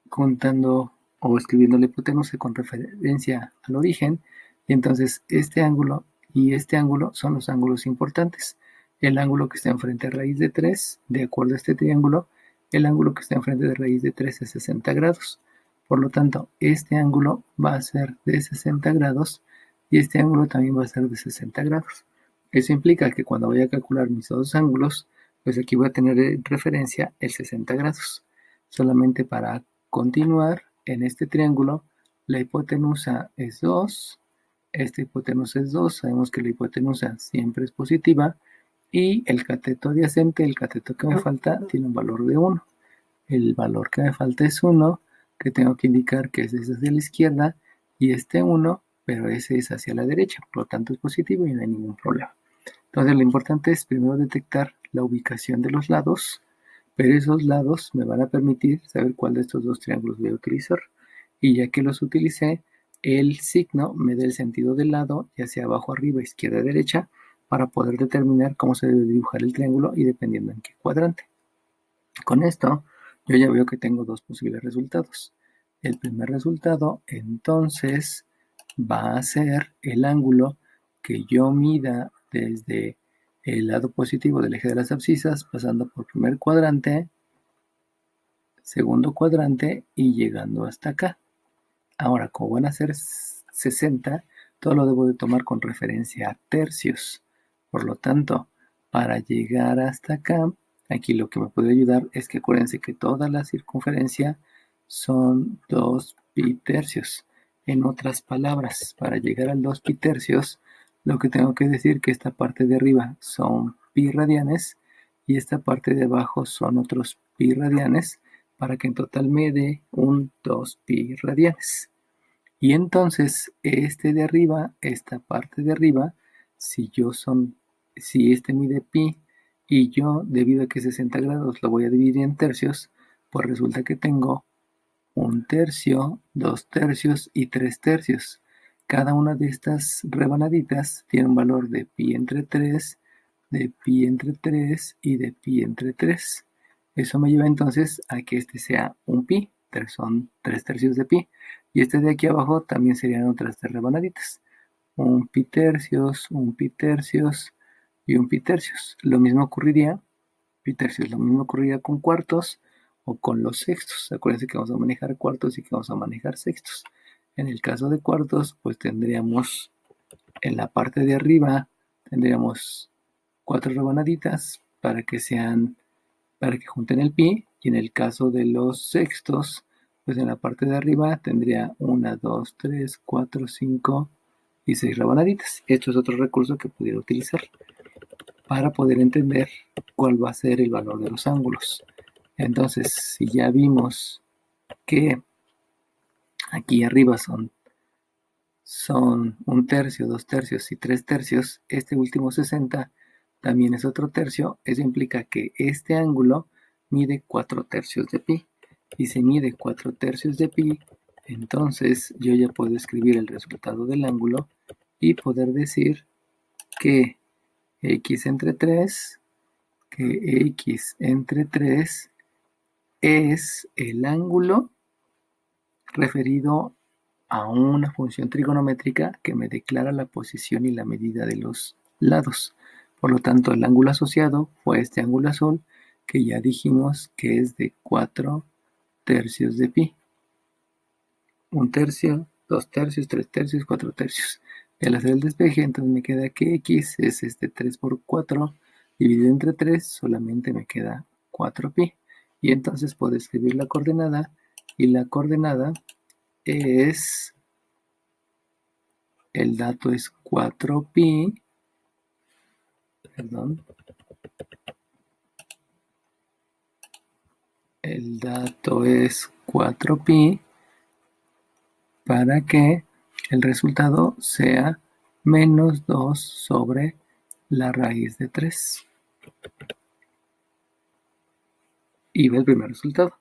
A: contando o escribiendo la hipotenusa con referencia al origen, y entonces este ángulo y este ángulo son los ángulos importantes. El ángulo que está enfrente de raíz de 3, de acuerdo a este triángulo, el ángulo que está enfrente de raíz de 3 es 60 grados. Por lo tanto, este ángulo va a ser de 60 grados y este ángulo también va a ser de 60 grados. Eso implica que cuando voy a calcular mis dos ángulos, pues aquí voy a tener de referencia el 60 grados. Solamente para continuar en este triángulo, la hipotenusa es 2, esta hipotenusa es 2, sabemos que la hipotenusa siempre es positiva, y el cateto adyacente, el cateto que me falta, tiene un valor de 1. El valor que me falta es 1, que tengo que indicar que ese es hacia la izquierda, y este 1, pero ese es hacia la derecha, por lo tanto es positivo y no hay ningún problema. Entonces lo importante es primero detectar la ubicación de los lados, pero esos lados me van a permitir saber cuál de estos dos triángulos voy a utilizar. Y ya que los utilicé, el signo me da el sentido del lado, ya sea abajo, arriba, izquierda, derecha, para poder determinar cómo se debe dibujar el triángulo y dependiendo en qué cuadrante. Con esto, yo ya veo que tengo dos posibles resultados. El primer resultado, entonces, va a ser el ángulo que yo mida desde el lado positivo del eje de las abscisas, pasando por primer cuadrante, segundo cuadrante y llegando hasta acá. Ahora, como van a ser 60, todo lo debo de tomar con referencia a tercios. Por lo tanto, para llegar hasta acá, aquí lo que me puede ayudar es que acuérdense que toda la circunferencia son 2 pi tercios. En otras palabras, para llegar al 2 pi tercios, lo que tengo que decir que esta parte de arriba son pi radianes y esta parte de abajo son otros pi radianes, para que en total me dé un 2 pi radianes. Y entonces este de arriba, esta parte de arriba, si este mide pi y yo, debido a que 60 grados lo voy a dividir en tercios, pues resulta que tengo 1 tercio, 2 tercios y 3 tercios. Cada una de estas rebanaditas tiene un valor de pi entre 3, de pi entre 3 y de pi entre 3. Eso me lleva entonces a que este sea un pi, son 3 tercios de pi. Y este de aquí abajo también serían otras 3 rebanaditas. Un pi tercios, un pi tercios y un pi tercios. Lo mismo ocurriría, pi tercios, lo mismo ocurriría con cuartos o con los sextos. Acuérdense que vamos a manejar cuartos y que vamos a manejar sextos. En el caso de cuartos, pues tendríamos en la parte de arriba, tendríamos 4 rebanaditas para que junten el pi, y en el caso de los sextos, pues en la parte de arriba tendría 1, 2, 3, 4, 5 y 6 rebanaditas. Esto es otro recurso que pudiera utilizar para poder entender cuál va a ser el valor de los ángulos. Entonces, si ya vimos que aquí arriba son 1 tercio, 2 tercios y 3 tercios, este último 60 también es otro tercio. Eso implica que este ángulo mide 4 tercios de pi. Y si mide 4 tercios de pi, entonces yo ya puedo escribir el resultado del ángulo y poder decir que x entre 3, es el ángulo referido a una función trigonométrica que me declara la posición y la medida de los lados. Por lo tanto, el ángulo asociado fue este ángulo azul, que ya dijimos que es de 4 tercios de pi. 1 tercio, 2 tercios, 3 tercios, 4 tercios. Y al hacer el despeje, entonces me queda que x es 3 por 4 dividido entre 3, solamente me queda 4pi. Y entonces puedo escribir la coordenada, y la coordenada es, el dato es 4pi, perdón, el dato es 4pi para que el resultado sea menos 2 sobre la raíz de 3. Y ve el primer resultado.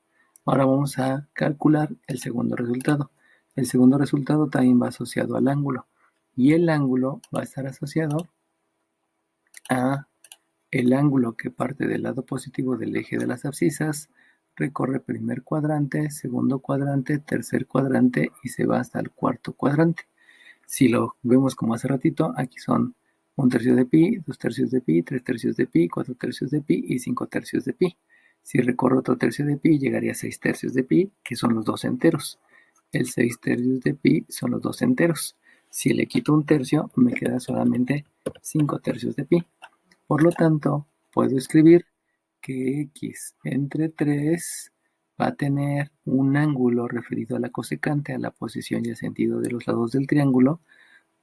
A: Ahora vamos a calcular el segundo resultado. El segundo resultado también va asociado al ángulo. Y el ángulo va a estar asociado a el ángulo que parte del lado positivo del eje de las abscisas, recorre primer cuadrante, segundo cuadrante, tercer cuadrante y se va hasta el cuarto cuadrante. Si lo vemos como hace ratito, aquí son 1/3 de pi, 2/3 de pi, 3/3 de pi, 4/3 de pi y 5/3 de pi. Si recorro otro tercio de pi, llegaría a 6/3 de pi, que son los dos enteros. El 6/3 de pi son los dos enteros. Si le quito un tercio, me queda solamente 5/3 de pi. Por lo tanto, puedo escribir que x entre 3 va a tener un ángulo referido a la cosecante, a la posición y al sentido de los lados del triángulo,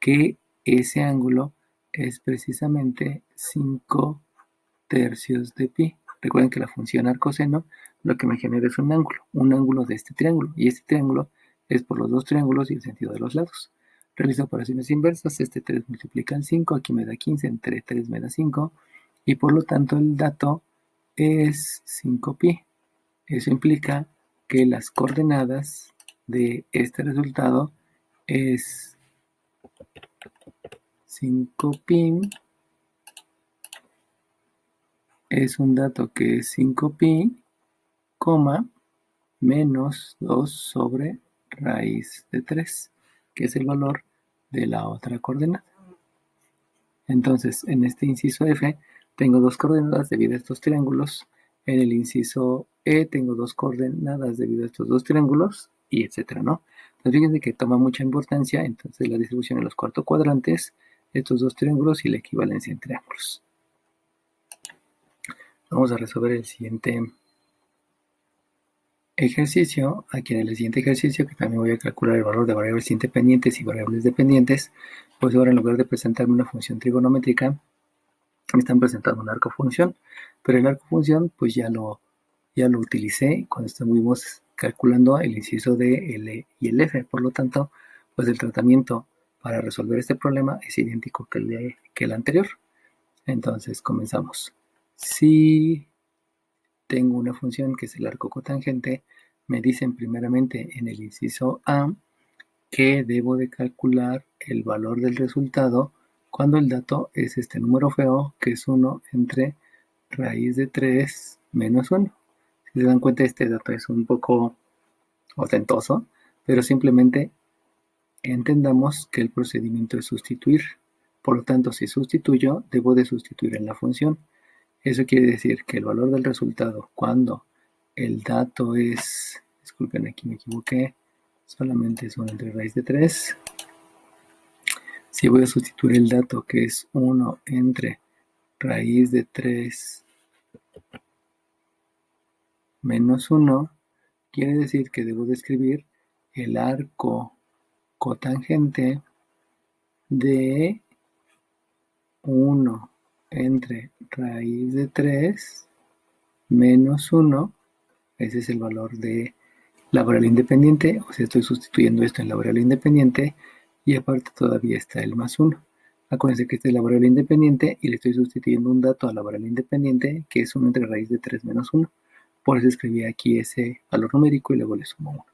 A: que ese ángulo es precisamente 5/3 de pi. Recuerden que la función arcoseno lo que me genera es un ángulo de este triángulo, y este triángulo es por los dos triángulos y el sentido de los lados. Realizo operaciones inversas, este 3 multiplica el 5, aquí me da 15, entre 3 me da 5, y por lo tanto el dato es 5pi. Eso implica que las coordenadas de este resultado es 5pi, es un dato que es 5pi, menos 2 sobre raíz de 3, que es el valor de la otra coordenada. Entonces, en este inciso F tengo dos coordenadas debido a estos triángulos. En el inciso E tengo dos coordenadas debido a estos dos triángulos, y etcétera, ¿no? Entonces, fíjense que toma mucha importancia entonces la distribución en los cuartos cuadrantes, estos dos triángulos y la equivalencia en triángulos. Vamos a resolver el siguiente ejercicio. Aquí en el siguiente ejercicio, que también voy a calcular el valor de variables independientes y variables dependientes, pues ahora en lugar de presentarme una función trigonométrica, me están presentando una arcofunción, pero el arcofunción pues ya lo utilicé cuando estuvimos calculando el inciso de L y el F. Por lo tanto, pues el tratamiento para resolver este problema es idéntico que el anterior. Entonces comenzamos. Si tengo una función que es el arco cotangente, me dicen primeramente en el inciso A que debo de calcular el valor del resultado cuando el dato es este número feo, que es 1 entre raíz de 3 menos 1. Si se dan cuenta, este dato es un poco ostentoso, pero simplemente entendamos que el procedimiento es sustituir. Por lo tanto, si sustituyo, debo de sustituir en la función. Eso quiere decir que el valor del resultado cuando el dato es, disculpen, aquí me equivoqué, solamente es 1 entre raíz de 3. Si voy a sustituir el dato que es 1 entre raíz de 3 menos 1, quiere decir que debo de escribir el arco cotangente de 1 entre raíz de 3 menos 1. Ese es el valor de la variable independiente, o sea, estoy sustituyendo esto en la variable independiente, y aparte todavía está el más 1. Acuérdense que esta es la variable independiente y le estoy sustituyendo un dato a la variable independiente, que es 1 entre raíz de 3 menos 1. Por eso escribí aquí ese valor numérico y luego le sumo 1.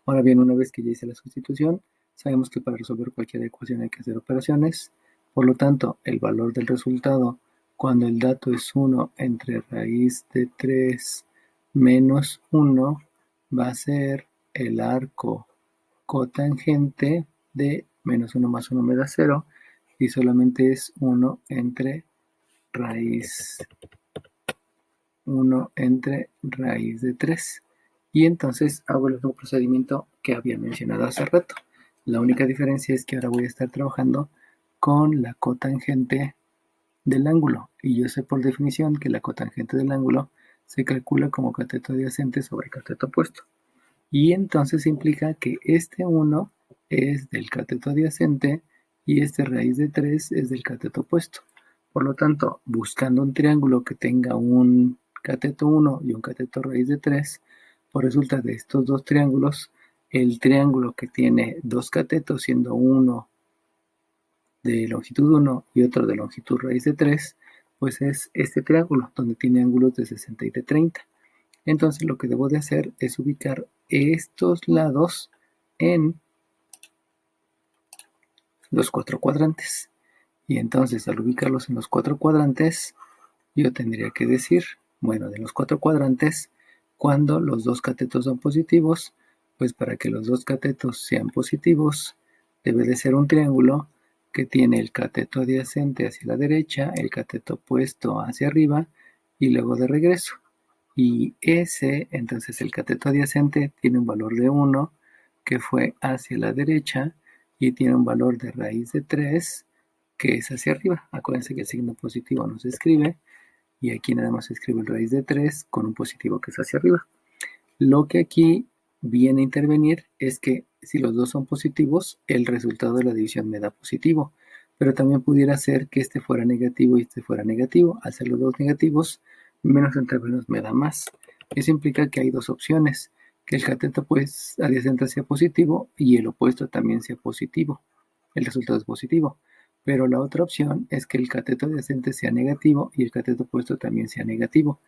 A: Ahora bien, una vez que ya hice la sustitución, sabemos que para resolver cualquier ecuación hay que hacer operaciones. Por lo tanto, el valor del resultado cuando el dato es 1 entre raíz de 3 menos 1 va a ser el arco cotangente de menos 1 más 1 me da 0, y solamente es 1 entre raíz de 3. Y entonces hago el mismo procedimiento que había mencionado hace rato. La única diferencia es que ahora voy a estar trabajando con la cotangente del ángulo. Y yo sé por definición que la cotangente del ángulo se calcula como cateto adyacente sobre cateto opuesto. Y entonces implica que este 1 es del cateto adyacente y este raíz de 3 es del cateto opuesto. Por lo tanto, buscando un triángulo que tenga un cateto 1 y un cateto raíz de 3, Por resulta de estos dos triángulos, el triángulo que tiene dos catetos, siendo uno de longitud 1 y otro de longitud raíz de 3, pues es este triángulo, donde tiene ángulos de 60 y de 30. Entonces lo que debo de hacer es ubicar estos lados en los cuatro cuadrantes. Y entonces al ubicarlos en los cuatro cuadrantes, yo tendría que decir, bueno, de los cuatro cuadrantes, cuando los dos catetos son positivos, pues para que los dos catetos sean positivos, debe de ser un triángulo que tiene el cateto adyacente hacia la derecha, el cateto opuesto hacia arriba y luego de regreso. Y ese, entonces el cateto adyacente tiene un valor de 1 que fue hacia la derecha y tiene un valor de raíz de 3 que es hacia arriba. Acuérdense que el signo positivo no se escribe y aquí nada más se escribe el raíz de 3 con un positivo que es hacia arriba. Lo que aquí viene a intervenir es que si los dos son positivos, el resultado de la división me da positivo, pero también pudiera ser que este fuera negativo y este fuera negativo. Al ser los dos negativos, menos entre menos me da más. Eso implica que hay dos opciones, que el cateto pues adyacente sea positivo y el opuesto también sea positivo. El resultado es positivo. Pero la otra opción es que el cateto adyacente sea negativo y el cateto opuesto también sea negativo.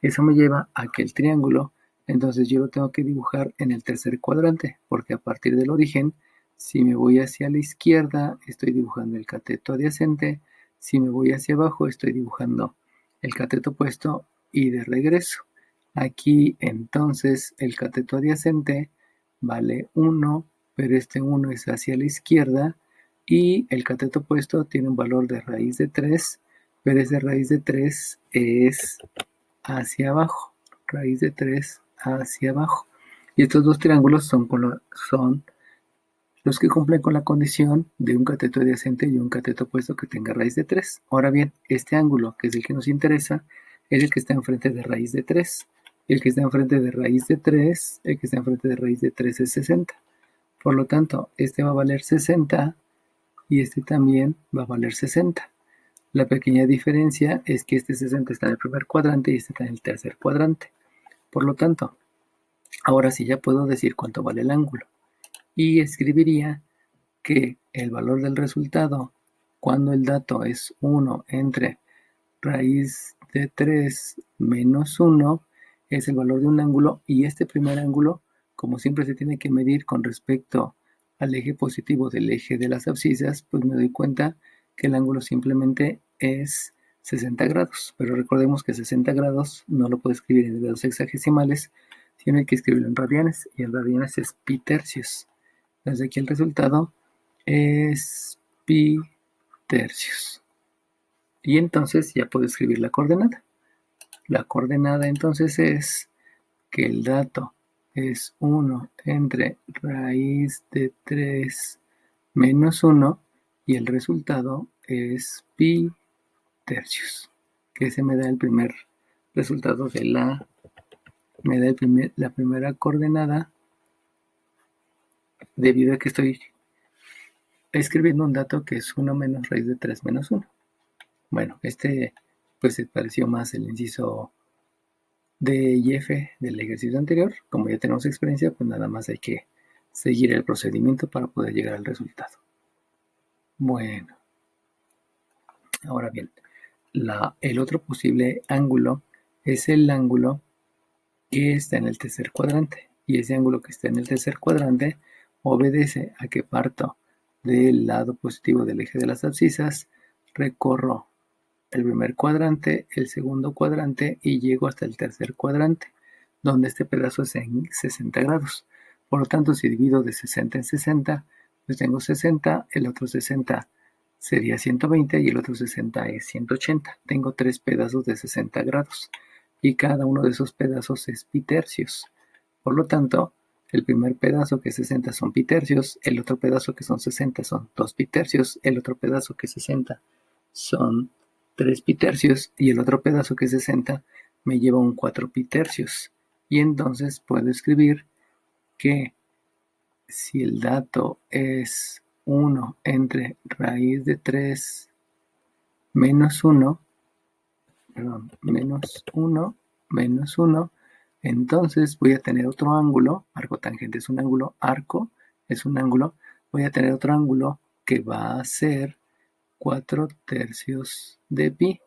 A: Eso me lleva a que el triángulo, entonces yo lo tengo que dibujar en el tercer cuadrante, porque a partir del origen, si me voy hacia la izquierda, estoy dibujando el cateto adyacente, si me voy hacia abajo, estoy dibujando el cateto opuesto y de regreso. Aquí entonces el cateto adyacente vale 1, pero este 1 es hacia la izquierda y el cateto opuesto tiene un valor de raíz de 3, pero ese raíz de 3 es hacia abajo, raíz de 3 hacia abajo. Y estos dos triángulos son los que cumplen con la condición de un cateto adyacente y un cateto opuesto que tenga raíz de 3. Ahora bien, este ángulo, que es el que nos interesa, es el que está enfrente de raíz de 3. El que está enfrente de raíz de 3, el que está enfrente de raíz de 3 es 60. Por lo tanto, este va a valer 60 y este también va a valer 60. La pequeña diferencia es que este 60 está en el primer cuadrante y este está en el tercer cuadrante. Por lo tanto, ahora sí ya puedo decir cuánto vale el ángulo. Y escribiría que el valor del resultado, cuando el dato es 1 entre raíz de 3 menos 1, es el valor de un ángulo, y este primer ángulo, como siempre se tiene que medir con respecto al eje positivo del eje de las abscisas, pues me doy cuenta que el ángulo simplemente es 60 grados, pero recordemos que 60 grados no lo puedo escribir en grados hexagesimales, sino hay que escribirlo en radianes, y en radianes es pi tercios. Entonces aquí el resultado es pi tercios. Y entonces ya puedo escribir la coordenada. La coordenada entonces es que el dato es 1 entre raíz de 3 menos 1 y el resultado es pi tercios, que ese me da el primer resultado de la primera coordenada, debido a que estoy escribiendo un dato que es 1 menos raíz de 3 menos 1. Bueno, este pues se pareció más el inciso D y F del ejercicio anterior. Como ya tenemos experiencia, pues nada más hay que seguir el procedimiento para poder llegar al resultado. Bueno, ahora bien, el otro posible ángulo es el ángulo que está en el tercer cuadrante. Y ese ángulo que está en el tercer cuadrante obedece a que parto del lado positivo del eje de las abscisas, recorro el primer cuadrante, el segundo cuadrante y llego hasta el tercer cuadrante, donde este pedazo es en 60 grados. Por lo tanto, si divido de 60 en 60, pues tengo 60, el otro 60 sería 120 y el otro 60 es 180. Tengo tres pedazos de 60 grados y cada uno de esos pedazos es pi tercios. Por lo tanto, el primer pedazo que es 60 son pi tercios, el otro pedazo que son 60 son 2 pi tercios, el otro pedazo que es 60 son 3 pi tercios y el otro pedazo que es 60 me lleva un 4 pi tercios. Y entonces puedo escribir que si el dato es 1 entre raíz de 3 menos 1, menos 1, Entonces voy a tener otro ángulo, arco tangente es un ángulo, arco es un ángulo, voy a tener otro ángulo que va a ser 4/3 de pi,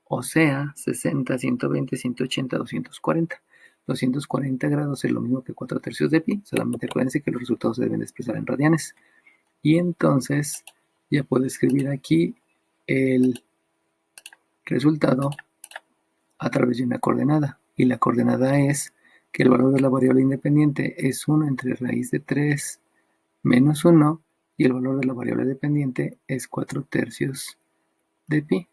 A: o sea, 60, 120, 180, 240. 240 grados es lo mismo que 4/3 de pi, solamente acuérdense que los resultados se deben expresar en radianes. Y entonces ya puedo escribir aquí el resultado a través de una coordenada. Y la coordenada es que el valor de la variable independiente es 1 entre raíz de 3 menos 1 y el valor de la variable dependiente es 4/3 de pi.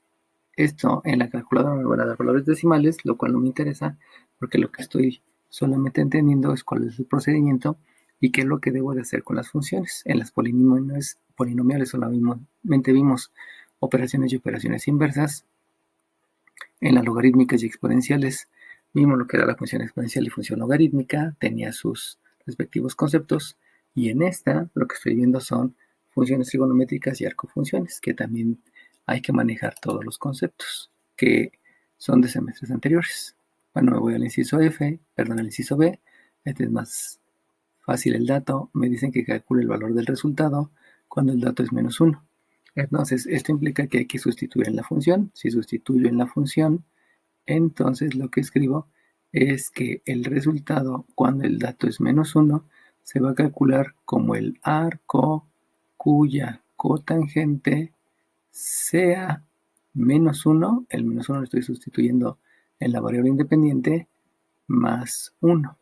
A: Esto en la calculadora me van a dar valores decimales, lo cual no me interesa porque lo que estoy solamente entendiendo es cuál es el procedimiento y qué es lo que debo de hacer con las funciones. En las polinomiales solamente vimos operaciones y operaciones inversas. En las logarítmicas y exponenciales vimos lo que era la función exponencial y función logarítmica, tenía sus respectivos conceptos, y en esta lo que estoy viendo son funciones trigonométricas y arcofunciones, que también hay que manejar todos los conceptos que son de semestres anteriores. Bueno, me voy al inciso F, perdón, al inciso B. Este es más fácil el dato. Me dicen que calcule el valor del resultado cuando el dato es menos 1. Entonces, esto implica que hay que sustituir en la función. Si sustituyo en la función, entonces lo que escribo es que el resultado cuando el dato es menos 1 se va a calcular como el arco cuya cotangente sea menos 1, el menos 1 lo estoy sustituyendo en la variable independiente, más 1.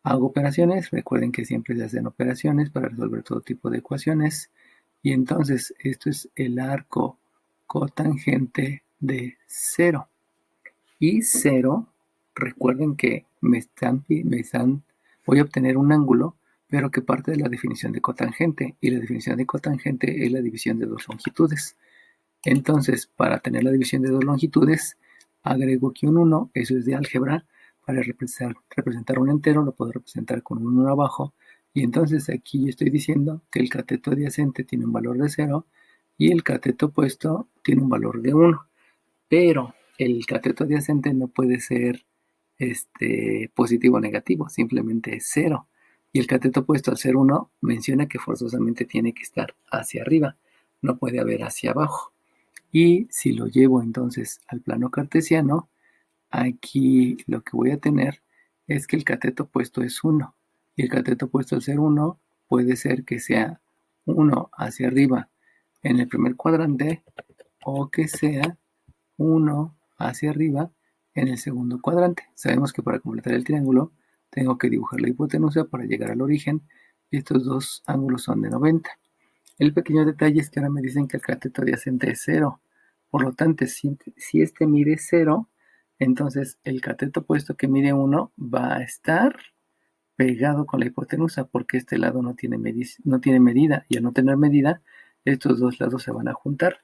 A: Hago operaciones, recuerden que siempre se hacen operaciones para resolver todo tipo de ecuaciones, y entonces esto es el arco cotangente de 0. Y 0, recuerden que voy a obtener un ángulo, pero que parte de la definición de cotangente, y la definición de cotangente es la división de dos longitudes. Entonces, para tener la división de dos longitudes, agrego aquí un 1, eso es de álgebra. Para representar un entero lo puedo representar con un 1 abajo, y entonces aquí yo estoy diciendo que el cateto adyacente tiene un valor de 0 y el cateto opuesto tiene un valor de 1, pero el cateto adyacente no puede ser positivo o negativo, simplemente es 0. Y el cateto opuesto al ser 1 menciona que forzosamente tiene que estar hacia arriba, no puede haber hacia abajo. Y si lo llevo entonces al plano cartesiano, aquí lo que voy a tener es que el cateto opuesto es 1. Y el cateto opuesto al ser 1 puede ser que sea 1 hacia arriba en el primer cuadrante o que sea 1 hacia arriba en el segundo cuadrante. Sabemos que para completar el triángulo tengo que dibujar la hipotenusa para llegar al origen, y estos dos ángulos son de 90. El pequeño detalle es que ahora me dicen que el cateto adyacente es 0. Por lo tanto, si este mide 0, entonces el cateto opuesto que mide 1 va a estar pegado con la hipotenusa, porque este lado no tiene medida, y al no tener medida, estos dos lados se van a juntar,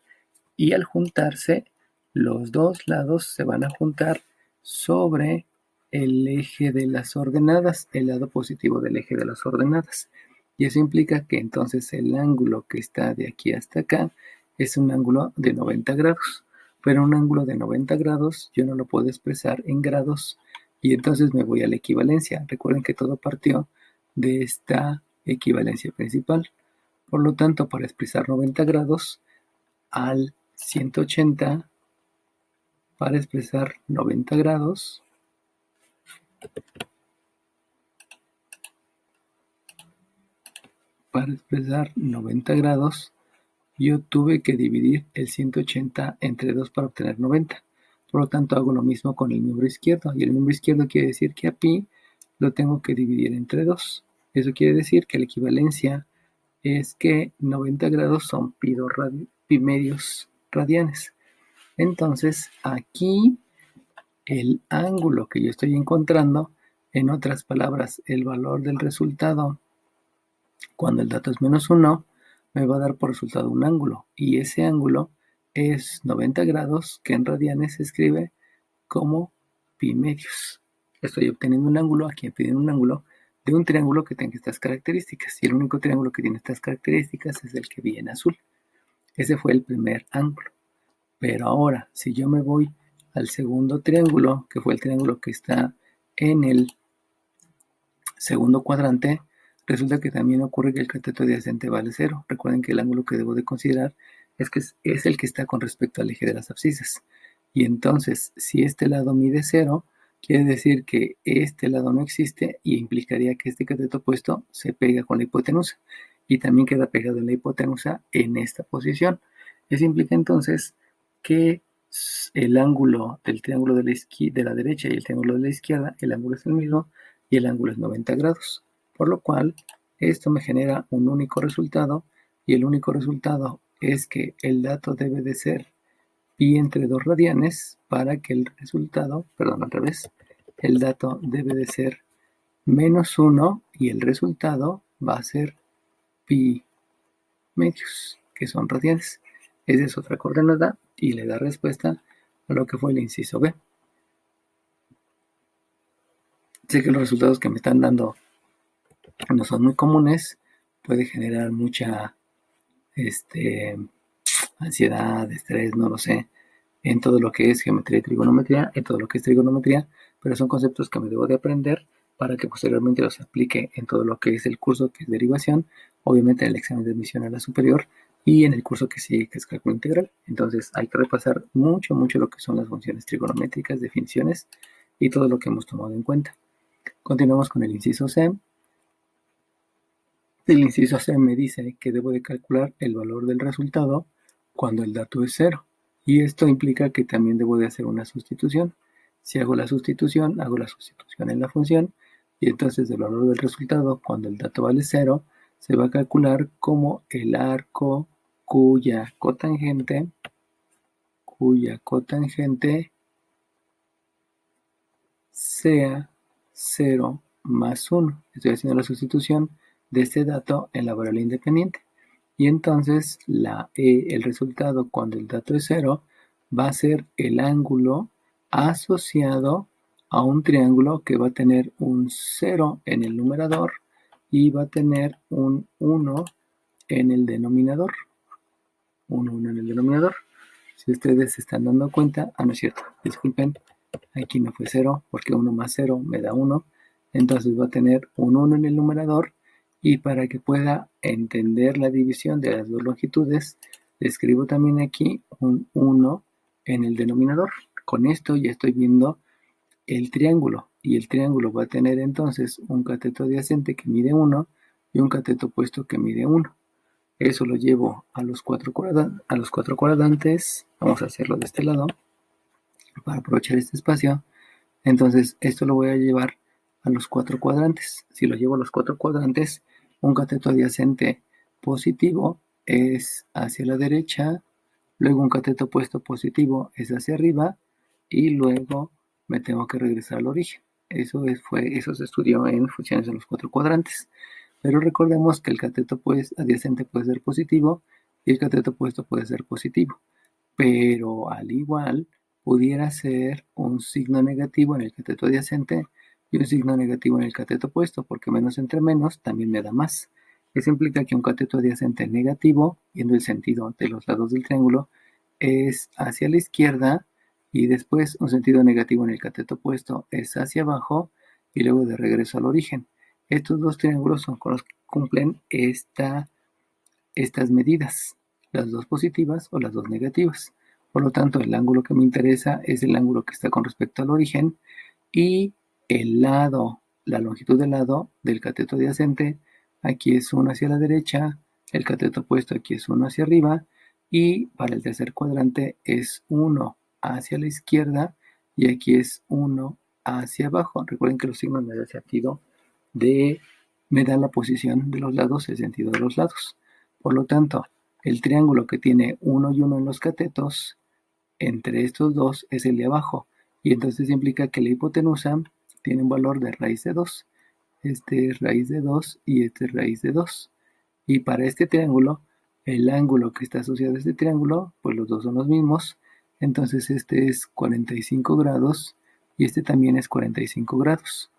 A: y al juntarse, los dos lados se van a juntar sobre el eje de las ordenadas, el lado positivo del eje de las ordenadas. Y eso implica que entonces el ángulo que está de aquí hasta acá es un ángulo de 90 grados. Pero un ángulo de 90 grados yo no lo puedo expresar en grados, y entonces me voy a la equivalencia. Recuerden que todo partió de esta equivalencia principal. Por lo tanto, para expresar 90 grados al 180, para expresar 90 grados, yo tuve que dividir el 180 entre 2 para obtener 90. Por lo tanto, hago lo mismo con el miembro izquierdo. Y el miembro izquierdo quiere decir que a pi lo tengo que dividir entre 2. Eso quiere decir que la equivalencia es que 90 grados son pi medios radianes. Entonces, aquí el ángulo que yo estoy encontrando, en otras palabras, el valor del resultado cuando el dato es menos 1, me va a dar por resultado un ángulo, y ese ángulo es 90 grados, que en radianes se escribe como pi medios. Estoy obteniendo un ángulo, aquí me piden un ángulo de un triángulo que tenga estas características, y el único triángulo que tiene estas características es el que vi en azul. Ese fue el primer ángulo. Pero ahora, si yo me voy al segundo triángulo, que fue el triángulo que está en el segundo cuadrante, resulta que también ocurre que el cateto adyacente vale 0. Recuerden que el ángulo que debo de considerar es el que está con respecto al eje de las abscisas. Y entonces, si este lado mide 0, quiere decir que este lado no existe y implicaría que este cateto opuesto se pega con la hipotenusa. Y también queda pegado en la hipotenusa en esta posición. Eso implica entonces que el ángulo del triángulo de la derecha y el triángulo de la izquierda, el ángulo es el mismo y el ángulo es 90 grados. Por lo cual, esto me genera un único resultado y el único resultado es que el dato debe de ser pi entre 2 radianes para que el resultado, perdón, al revés, el dato debe de ser menos 1 y el resultado va a ser pi medios, que son radianes. Esa es otra coordenada y le da respuesta a lo que fue el inciso B. Sé que los resultados que me están dando no son muy comunes, puede generar mucha ansiedad, estrés, no lo sé, en todo lo que es geometría y trigonometría, en todo lo que es trigonometría, pero son conceptos que me debo de aprender para que posteriormente los aplique en todo lo que es el curso que es derivación, obviamente en el examen de admisión a la superior y en el curso que sigue que es cálculo integral. Entonces hay que repasar mucho lo que son las funciones trigonométricas, definiciones y todo lo que hemos tomado en cuenta. Continuamos con el inciso C. El inciso C me dice que debo de calcular el valor del resultado cuando el dato es 0. Y esto implica que también debo de hacer una sustitución. Si hago la sustitución en la función y entonces el valor del resultado cuando el dato vale 0 se va a calcular como el arco cuya cotangente sea 0 más 1. Estoy haciendo la sustitución de este dato en la variable independiente. Y entonces el resultado cuando el dato es 0 va a ser el ángulo asociado a un triángulo que va a tener un 0 en el numerador y va a tener un 1 en el denominador. Si ustedes se están dando cuenta, no es cierto, disculpen, aquí no fue 0 porque 1 más 0 me da 1. Entonces va a tener un 1 en el numerador y para que pueda entender la división de las dos longitudes, le escribo también aquí un 1 en el denominador. Con esto ya estoy viendo el triángulo y el triángulo va a tener entonces un cateto adyacente que mide 1 y un cateto opuesto que mide 1. Eso lo llevo a los cuatro cuadrantes. Vamos a hacerlo de este lado para aprovechar este espacio. Entonces, esto lo voy a llevar a los 4 cuadrantes. Si lo llevo a los 4 cuadrantes, un cateto adyacente positivo es hacia la derecha, luego un cateto opuesto positivo es hacia arriba y luego me tengo que regresar al origen. Eso se estudió en funciones en los 4 cuadrantes. Pero recordemos que el cateto adyacente puede ser positivo y el cateto opuesto puede ser positivo. Pero al igual pudiera ser un signo negativo en el cateto adyacente y un signo negativo en el cateto opuesto, porque menos entre menos también me da más. Eso implica que un cateto adyacente negativo, viendo el sentido de los lados del triángulo, es hacia la izquierda y después un sentido negativo en el cateto opuesto es hacia abajo y luego de regreso al origen. Estos dos triángulos son con los que cumplen estas medidas, las dos positivas o las dos negativas. Por lo tanto, el ángulo que me interesa es el ángulo que está con respecto al origen y el lado, la longitud del lado del cateto adyacente, aquí es 1 hacia la derecha, el cateto opuesto aquí es 1 hacia arriba y para el tercer cuadrante es 1 hacia la izquierda y aquí es 1 hacia abajo. Recuerden que los signos me dan sentido me da la posición de los lados, el sentido de los lados. Por lo tanto, el triángulo que tiene 1 y 1 en los catetos, entre estos dos es el de abajo. Y entonces implica que la hipotenusa tiene un valor de raíz de 2. Este es raíz de 2 y este es raíz de 2. Y para este triángulo, el ángulo que está asociado a este triángulo, pues los dos son los mismos. Entonces este es 45 grados y este también es 45 grados.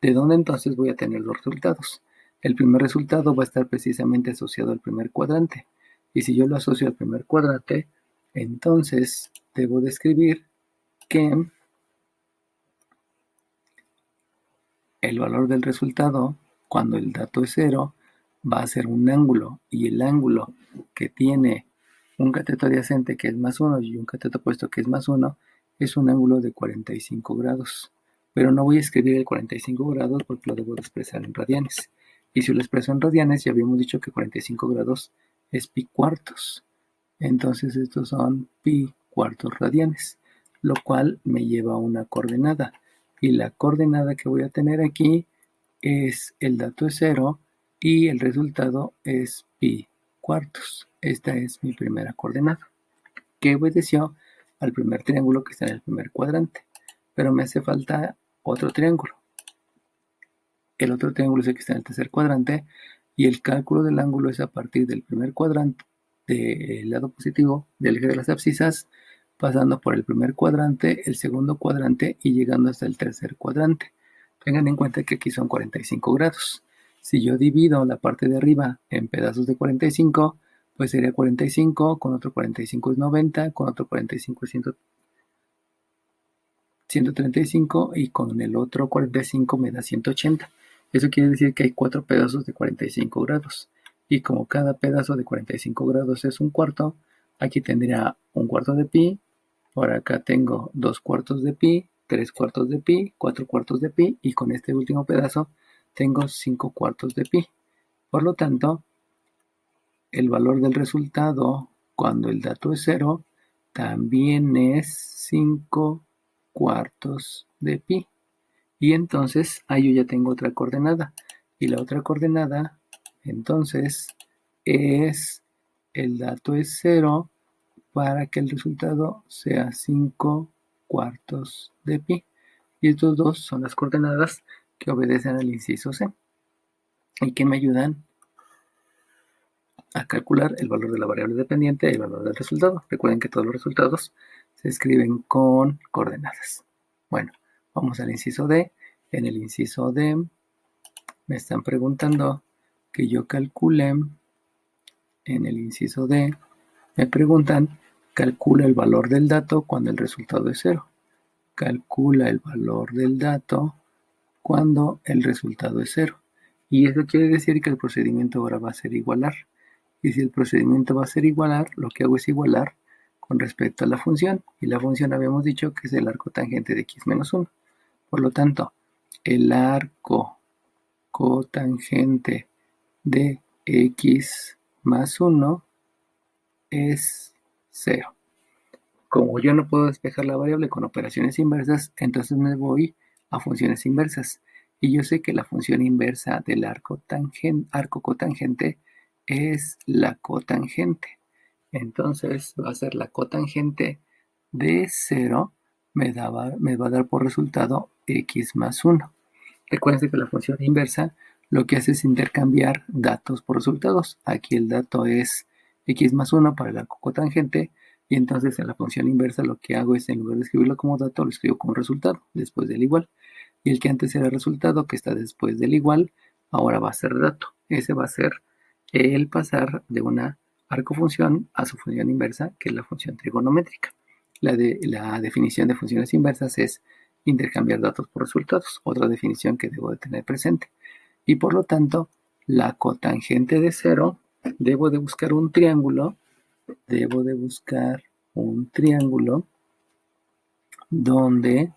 A: ¿De dónde entonces voy a tener los resultados? El primer resultado va a estar precisamente asociado al primer cuadrante. Y si yo lo asocio al primer cuadrante, entonces debo de escribir que el valor del resultado, cuando el dato es 0, va a ser un ángulo, y el ángulo que tiene un cateto adyacente que es más 1 y un cateto opuesto que es más 1, es un ángulo de 45 grados. Pero no voy a escribir el 45 grados porque lo debo de expresar en radianes. Y si lo expreso en radianes, ya habíamos dicho que 45 grados es pi cuartos. Entonces estos son pi cuartos radianes, lo cual me lleva a una coordenada. Y la coordenada que voy a tener aquí es el dato es 0 y el resultado es pi cuartos. Esta es mi primera coordenada, que obedeció al primer triángulo que está en el primer cuadrante. Pero me hace falta otro triángulo. El otro triángulo es el que está en el tercer cuadrante y el cálculo del ángulo es a partir del primer cuadrante del lado positivo del eje de las abscisas, pasando por el primer cuadrante, el segundo cuadrante y llegando hasta el tercer cuadrante. Tengan en cuenta que aquí son 45 grados. Si yo divido la parte de arriba en pedazos de 45, pues sería 45, con otro 45 es 90, con otro 45 es 135 y con el otro 45 me da 180. Eso quiere decir que hay 4 pedazos de 45 grados. Y como cada pedazo de 45 grados es un cuarto, aquí tendría un cuarto de pi, por acá tengo 2 cuartos de pi, 3 cuartos de pi, 4 cuartos de pi y con este último pedazo tengo 5 cuartos de pi. Por lo tanto, el valor del resultado cuando el dato es 0 también es 5 cuartos de pi. Y entonces ahí yo ya tengo otra coordenada. Y la otra coordenada entonces es el dato es 0 para que el resultado sea 5 cuartos de pi. Y estos dos son las coordenadas que obedecen al inciso C y que me ayudan a calcular el valor de la variable dependiente y el valor del resultado. Recuerden que todos los resultados se escriben con coordenadas. Bueno, vamos al inciso D. En el inciso D me están preguntando que yo calcule, en el inciso D, me preguntan, calcula el valor del dato cuando el resultado es 0. Calcula el valor del dato cuando el resultado es 0. Y eso quiere decir que el procedimiento ahora va a ser igualar. Y si el procedimiento va a ser igualar, lo que hago es igualar con respecto a la función. Y la función habíamos dicho que es el arco tangente de x menos 1. Por lo tanto, el arco cotangente de x más 1 es 0. Como yo no puedo despejar la variable con operaciones inversas, entonces me voy a funciones inversas. Y yo sé que la función inversa del arco cotangente es la cotangente. Entonces va a ser la cotangente de 0, me va a dar por resultado x más 1. Recuerden que la función inversa lo que hace es intercambiar datos por resultados. Aquí el dato es x más 1 para el arco cotangente y entonces en la función inversa lo que hago es, en lugar de escribirlo como dato, lo escribo como resultado después del igual. Y el que antes era resultado, que está después del igual, ahora va a ser dato. Ese va a ser el pasar de una arcofunción a su función inversa, que es la función trigonométrica. La definición de funciones inversas es intercambiar datos por resultados, otra definición que debo de tener presente. Y por lo tanto, la cotangente de 0, debo de buscar un triángulo donde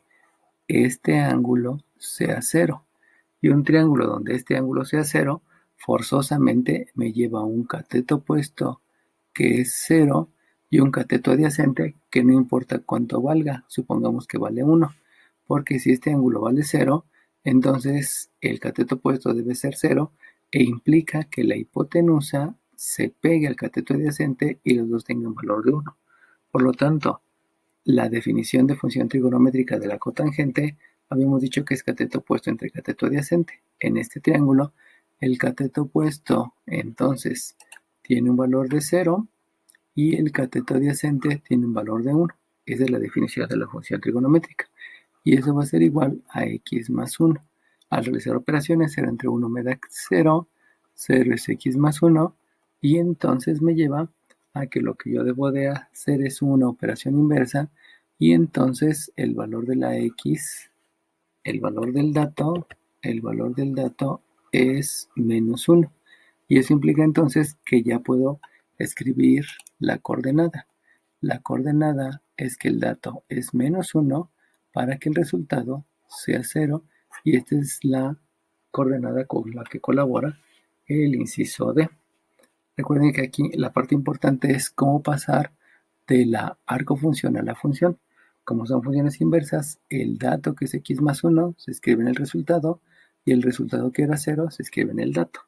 A: este ángulo sea 0. Y un triángulo donde este ángulo sea 0, forzosamente me lleva a un cateto opuesto que es 0 y un cateto adyacente que no importa cuánto valga, supongamos que vale 1, porque si este ángulo vale 0, entonces el cateto opuesto debe ser 0 e implica que la hipotenusa se pegue al cateto adyacente y los dos tengan valor de 1. Por lo tanto, la definición de función trigonométrica de la cotangente habíamos dicho que es cateto opuesto entre cateto adyacente. En este triángulo, el cateto opuesto entonces tiene un valor de 0 y el cateto adyacente tiene un valor de 1. Esa es la definición de la función trigonométrica. Y eso va a ser igual a x más 1. Al realizar operaciones, 0 entre 1 me da 0, 0 es x más 1, y entonces me lleva a que lo que yo debo de hacer es una operación inversa, y entonces el valor de la x, el valor del dato, el valor del dato es -1. Y eso implica entonces que ya puedo escribir la coordenada. La coordenada es que el dato es -1 para que el resultado sea 0. Y esta es la coordenada con la que colabora el inciso D. Recuerden que aquí la parte importante es cómo pasar de la arcofunción a la función. Como son funciones inversas, el dato que es x más 1 se escribe en el resultado y el resultado que era 0 se escribe en el dato.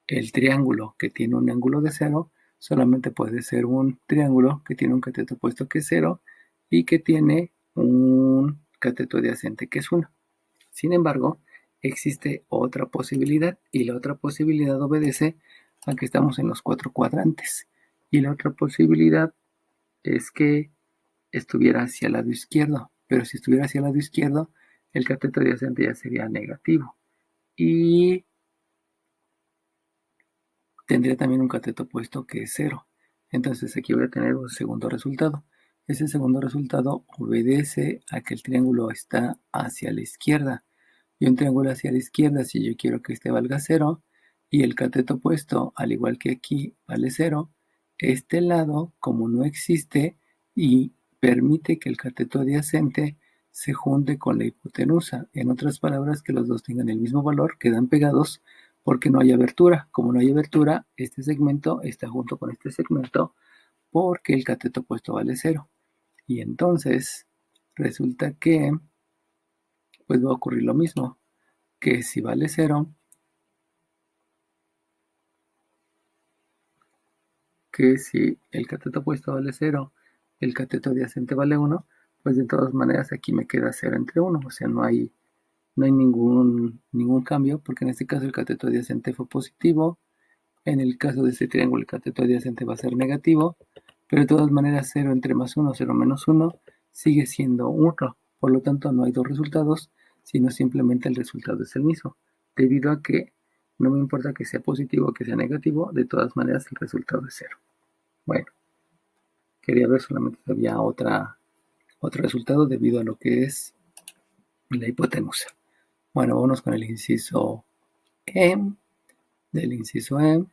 A: El triángulo que tiene un ángulo de 0 solamente puede ser un triángulo que tiene un cateto opuesto que es 0 y que tiene un cateto adyacente que es 1. Sin embargo, existe otra posibilidad y la otra posibilidad obedece a que estamos en los 4 cuadrantes. Y la otra posibilidad es que estuviera hacia el lado izquierdo, pero si estuviera hacia el lado izquierdo, el cateto adyacente ya sería negativo. Y tendría también un cateto opuesto que es 0. Entonces aquí voy a tener un segundo resultado. Ese segundo resultado obedece a que el triángulo está hacia la izquierda. Y un triángulo hacia la izquierda, si yo quiero que este valga 0, y el cateto opuesto, al igual que aquí, vale 0, este lado, como no existe y permite que el cateto adyacente se junte con la hipotenusa. En otras palabras, que los dos tengan el mismo valor, quedan pegados porque no hay abertura. Como no hay abertura, este segmento está junto con este segmento porque el cateto opuesto vale 0. Y entonces resulta que pues va a ocurrir lo mismo, que si vale 0, que si el cateto opuesto vale 0, el cateto adyacente vale 1, pues de todas maneras aquí me queda 0 entre 1, o sea, no hay ningún cambio, porque en este caso el cateto adyacente fue positivo, en el caso de este triángulo el cateto adyacente va a ser negativo, pero de todas maneras 0 entre más 1, 0 menos 1, sigue siendo 1, por lo tanto no hay dos resultados, sino simplemente el resultado es el mismo, debido a que no me importa que sea positivo o que sea negativo, de todas maneras el resultado es 0. Bueno, quería ver solamente si había otro resultado debido a lo que es la hipotenusa. Bueno, vamos con el inciso E. Del inciso E,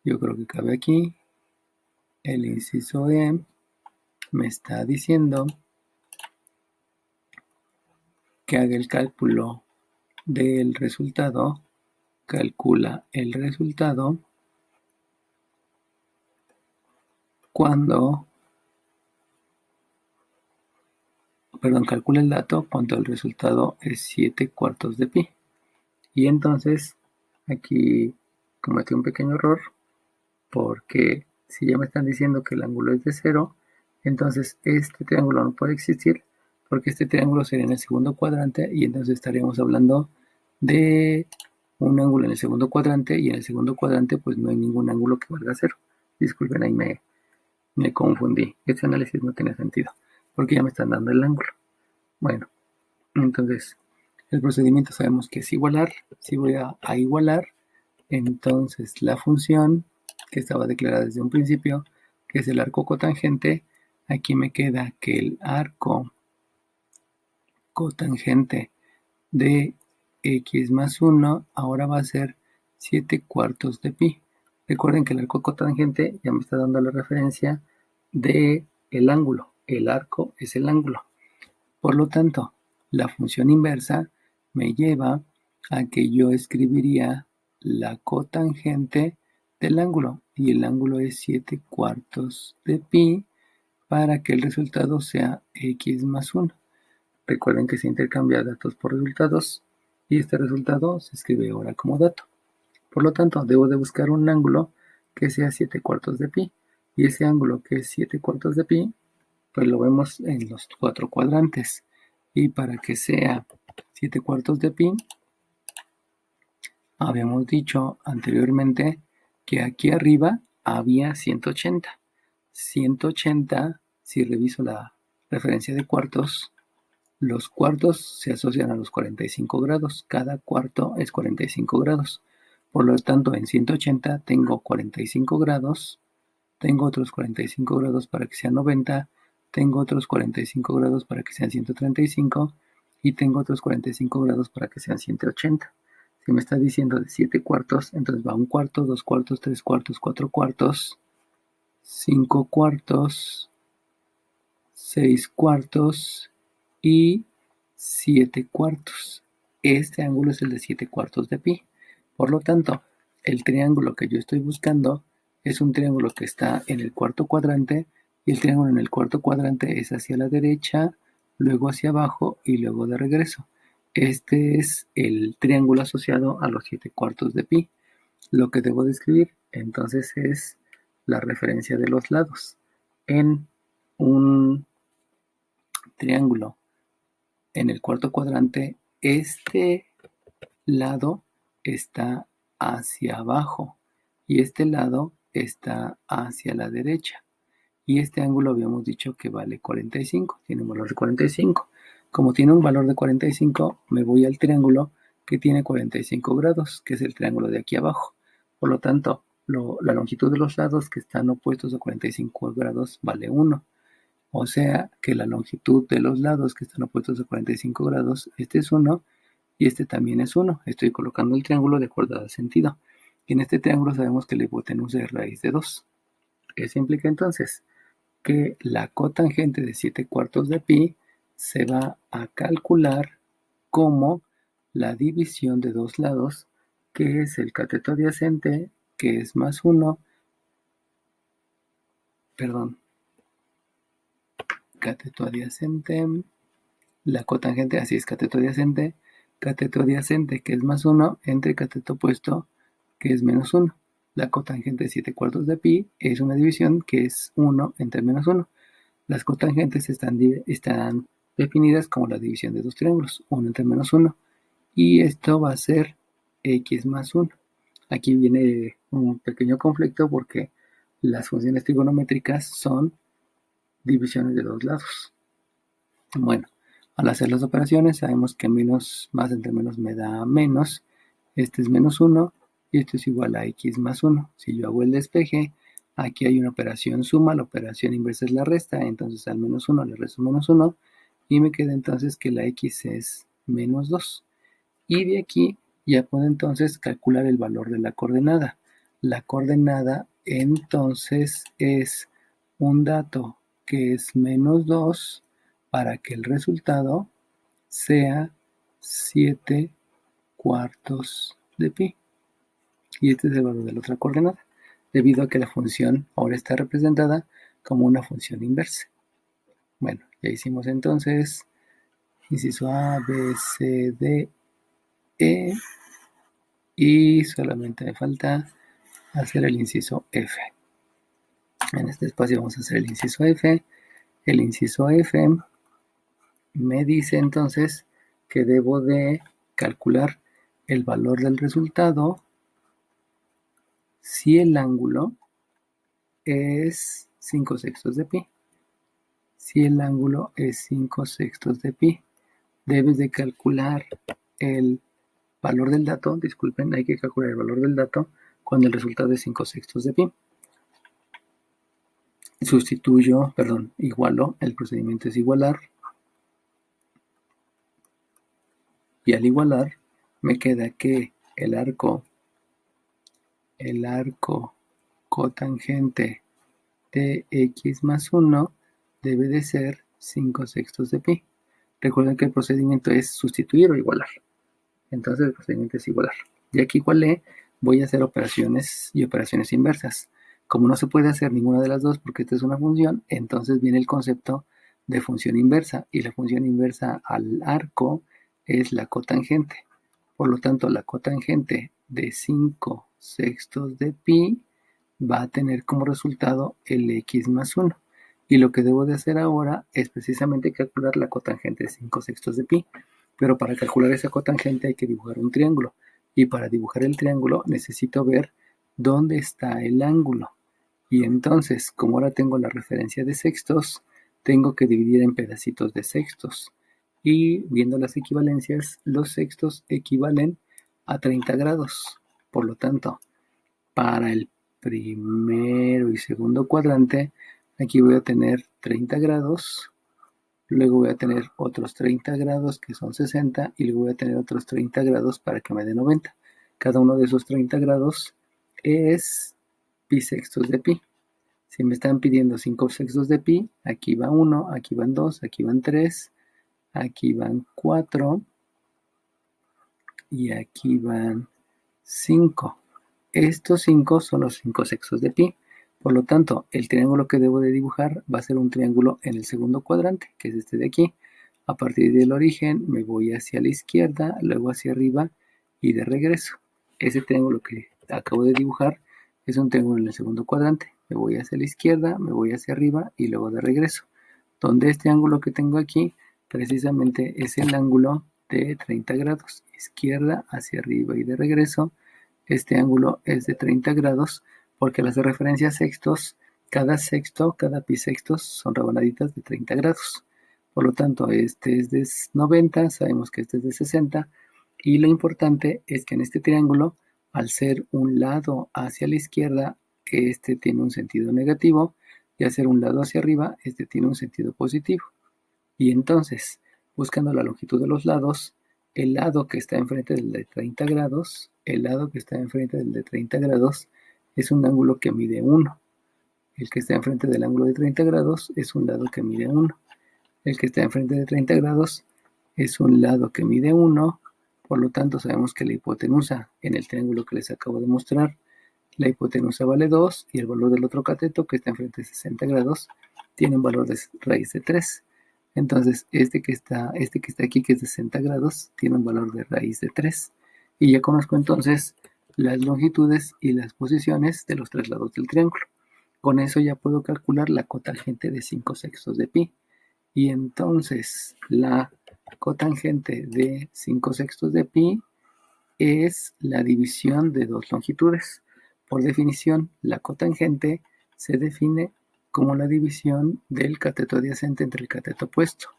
A: yo creo que cabe aquí. El inciso E me está diciendo que haga el cálculo del resultado. Calcula el resultado cuando, calcula el dato cuando el resultado es 7 cuartos de pi. Y entonces aquí cometí un pequeño error porque si ya me están diciendo que el ángulo es de 0, entonces este triángulo no puede existir porque este triángulo sería en el segundo cuadrante y entonces estaríamos hablando de un ángulo en el segundo cuadrante y en el segundo cuadrante pues no hay ningún ángulo que valga 0. Disculpen, ahí me confundí. Este análisis no tiene sentido porque ya me están dando el ángulo. Bueno, entonces el procedimiento sabemos que es igualar. Si voy a igualar, entonces la función que estaba declarada desde un principio, que es el arco cotangente, aquí me queda que el arco cotangente de x más 1 ahora va a ser 7 cuartos de pi. Recuerden que el arco cotangente ya me está dando la referencia de el ángulo. El arco es el ángulo. Por lo tanto, la función inversa me lleva a que yo escribiría la cotangente del ángulo y el ángulo es 7 cuartos de pi para que el resultado sea x más 1. Recuerden que se intercambia datos por resultados y este resultado se escribe ahora como dato. Por lo tanto, debo de buscar un ángulo que sea 7 cuartos de pi y ese ángulo que es 7 cuartos de pi pues lo vemos en los 4 cuadrantes. Y para que sea 7 cuartos de pi, habíamos dicho anteriormente que aquí arriba había 180. 180, si reviso la referencia de cuartos, los cuartos se asocian a los 45 grados. Cada cuarto es 45 grados. Por lo tanto, en 180 tengo 45 grados, tengo otros 45 grados para que sean 90, tengo otros 45 grados para que sean 135 y tengo otros 45 grados para que sean 180. Si me está diciendo de 7 cuartos, entonces va 1 cuarto, 2 cuartos, 3 cuartos, 4 cuartos, 5 cuartos, 6 cuartos y 7 cuartos. Este ángulo es el de 7 cuartos de pi. Por lo tanto, el triángulo que yo estoy buscando es un triángulo que está en el cuarto cuadrante, y el triángulo en el cuarto cuadrante es hacia la derecha, luego hacia abajo y luego de regreso. Este es el triángulo asociado a los 7 cuartos de pi. Lo que debo de escribir entonces es la referencia de los lados. En un triángulo en el cuarto cuadrante, este lado está hacia abajo y este lado está hacia la derecha. Y este ángulo habíamos dicho que vale 45, tiene un valor de 45. Como tiene un valor de 45, me voy al triángulo que tiene 45 grados, que es el triángulo de aquí abajo. Por lo tanto, la longitud de los lados que están opuestos a 45 grados vale 1. O sea que la longitud de los lados que están opuestos a 45 grados, este es 1 y este también es 1. Estoy colocando el triángulo de acuerdo al sentido. Y en este triángulo sabemos que la hipotenusa es raíz de 2. Eso implica entonces que la cotangente de 7 cuartos de pi se va a calcular como la división de dos lados, que es el cateto adyacente, que es más 1, cateto adyacente, la cotangente, así es, cateto adyacente, que es más 1, entre cateto opuesto, que es menos 1. La cotangente de 7 cuartos de pi es una división que es 1 entre menos 1. Las cotangentes están definidas como la división de dos triángulos, 1 entre menos 1. Y esto va a ser x más 1. Aquí viene un pequeño conflicto porque las funciones trigonométricas son divisiones de dos lados. Bueno, al hacer las operaciones sabemos que menos más entre menos me da menos. Este es menos 1 y esto es igual a x más 1. Si yo hago el despeje, aquí hay una operación suma, la operación inversa es la resta, entonces al menos 1 le resto menos 1 y me queda entonces que la x es menos 2. Y de aquí ya puedo entonces calcular el valor de la coordenada. La coordenada entonces es un dato que es menos 2 para que el resultado sea 7 cuartos de pi. Y este es el valor de la otra coordenada, debido a que la función ahora está representada como una función inversa. Bueno, ya hicimos entonces inciso A, B, C, D, E, y solamente me falta hacer el inciso F. En este espacio vamos a hacer el inciso F. El inciso F me dice entonces que debo de calcular el valor del resultado si el ángulo es 5 sextos de pi. Si el ángulo es 5 sextos de pi, debes de calcular el valor del dato, disculpen, hay que calcular el valor del dato cuando el resultado es 5 sextos de pi. Igualo, el procedimiento es igualar, y al igualar me queda que el arco cotangente de x más 1 debe de ser 5 sextos de pi. Recuerden que el procedimiento es sustituir o igualar. Entonces el procedimiento es igualar. Y aquí igualé, voy a hacer operaciones y operaciones inversas. Como no se puede hacer ninguna de las dos porque esta es una función, entonces viene el concepto de función inversa. Y la función inversa al arco es la cotangente. Por lo tanto, la cotangente de 5 sextos de pi va a tener como resultado el x más 1. Y lo que debo de hacer ahora es precisamente calcular la cotangente de 5 sextos de pi. Pero para calcular esa cotangente hay que dibujar un triángulo. Y para dibujar el triángulo necesito ver dónde está el ángulo. Y entonces, como ahora tengo la referencia de sextos, tengo que dividir en pedacitos de sextos. Y viendo las equivalencias, los sextos equivalen a 30 grados. Por lo tanto, para el primero y segundo cuadrante, aquí voy a tener 30 grados luego voy a tener otros 30 grados que son 60 y luego voy a tener otros 30 grados para que me dé 90. Cada uno de esos 30 grados es pi sextos de pi. Si me están pidiendo 5 sextos de pi, aquí va 1, aquí van 2, aquí van 3, aquí van 4 y aquí van 5. Estos 5 son los 5 sextos de pi. Por lo tanto, el triángulo que debo de dibujar va a ser un triángulo en el segundo cuadrante, que es este de aquí. A partir del origen me voy hacia la izquierda, luego hacia arriba y de regreso. Ese triángulo que acabo de dibujar es un triángulo en el segundo cuadrante. Me voy hacia la izquierda, me voy hacia arriba y luego de regreso. Donde este ángulo que tengo aquí precisamente es el ángulo de 30 grados. Izquierda hacia arriba y de regreso. Este ángulo es de 30 grados porque las de referencia sextos, cada sexto, cada bisextos son rebanaditas de 30 grados. Por lo tanto, este es de 90, sabemos que este es de 60 y lo importante es que en este triángulo, al ser un lado hacia la izquierda, este tiene un sentido negativo y al ser un lado hacia arriba, este tiene un sentido positivo. Y entonces, buscando la longitud de los lados, el lado que está enfrente del de 30 grados, el lado que está enfrente del de 30 grados es un ángulo que mide 1. El que está enfrente del ángulo de 30 grados es un lado que mide 1. El que está enfrente de 30 grados es un lado que mide 1. Por lo tanto, sabemos que la hipotenusa en el triángulo que les acabo de mostrar, la hipotenusa vale 2 y el valor del otro cateto que está enfrente de 60 grados tiene un valor de raíz de 3. Entonces, este que está aquí, que es de 60 grados, tiene un valor de raíz de 3. Y ya conozco entonces las longitudes y las posiciones de los 3 lados del triángulo. Con eso ya puedo calcular la cotangente de 5 sextos de pi. Y entonces la cotangente de 5 sextos de pi es la división de dos longitudes. Por definición, la cotangente se define como la división del cateto adyacente entre el cateto opuesto.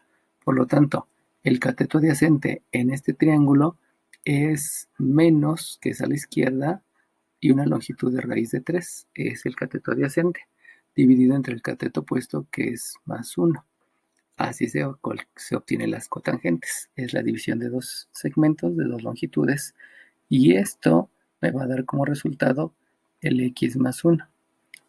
A: Por lo tanto, el cateto adyacente en este triángulo es menos, que es a la izquierda, y una longitud de raíz de 3, es el cateto adyacente, dividido entre el cateto opuesto, que es más 1. Así se obtienen las cotangentes. Es la división de dos segmentos, de dos longitudes, y esto me va a dar como resultado el x más 1.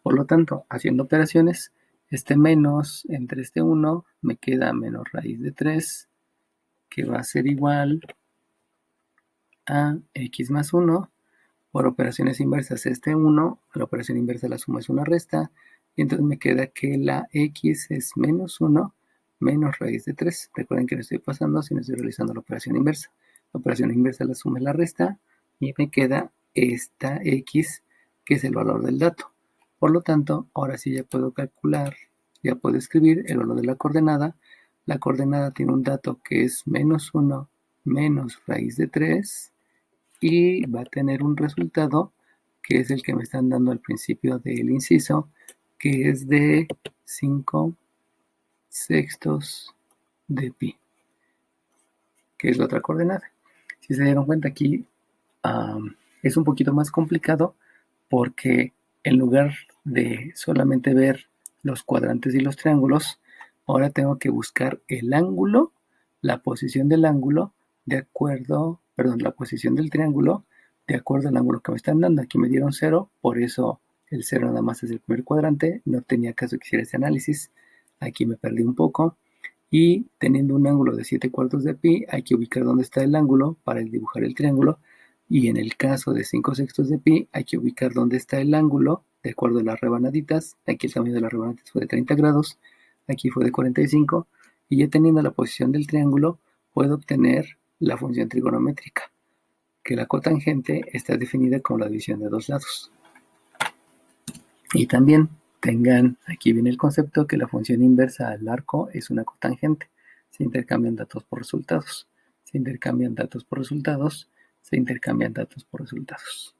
A: Por lo tanto, haciendo operaciones, este menos entre este 1 me queda menos raíz de 3, que va a ser igual a x más 1. Por operaciones inversas, este 1, la operación inversa la suma es una resta, y entonces me queda que la x es menos 1 menos raíz de 3. Recuerden que no estoy pasando, sino estoy realizando la operación inversa. La operación inversa la suma es la resta, y me queda esta x, que es el valor del dato. Por lo tanto, ahora sí ya puedo calcular, ya puedo escribir el valor de la coordenada. La coordenada tiene un dato que es menos 1 menos raíz de 3, y va a tener un resultado que es el que me están dando al principio del inciso, que es de 5 sextos de pi, que es la otra coordenada. Si se dieron cuenta aquí, es un poquito más complicado porque en lugar de solamente ver los cuadrantes y los triángulos, ahora tengo que buscar el ángulo, la posición del ángulo, la posición del triángulo de acuerdo al ángulo que me están dando. Aquí me dieron 0, por eso el 0 nada más es el primer cuadrante, no tenía caso que hiciera este análisis, aquí me perdí un poco, y teniendo un ángulo de 7 cuartos de pi, hay que ubicar dónde está el ángulo para dibujar el triángulo, y en el caso de 5 sextos de pi, hay que ubicar dónde está el ángulo, de acuerdo a las rebanaditas. Aquí el tamaño de las rebanaditas fue de 30 grados, aquí fue de 45, y ya teniendo la posición del triángulo, puedo obtener la función trigonométrica, que la cotangente está definida como la división de dos lados. Y también aquí viene el concepto que la función inversa al arco es una cotangente. Se intercambian datos por resultados. Se intercambian datos por resultados. Se intercambian datos por resultados.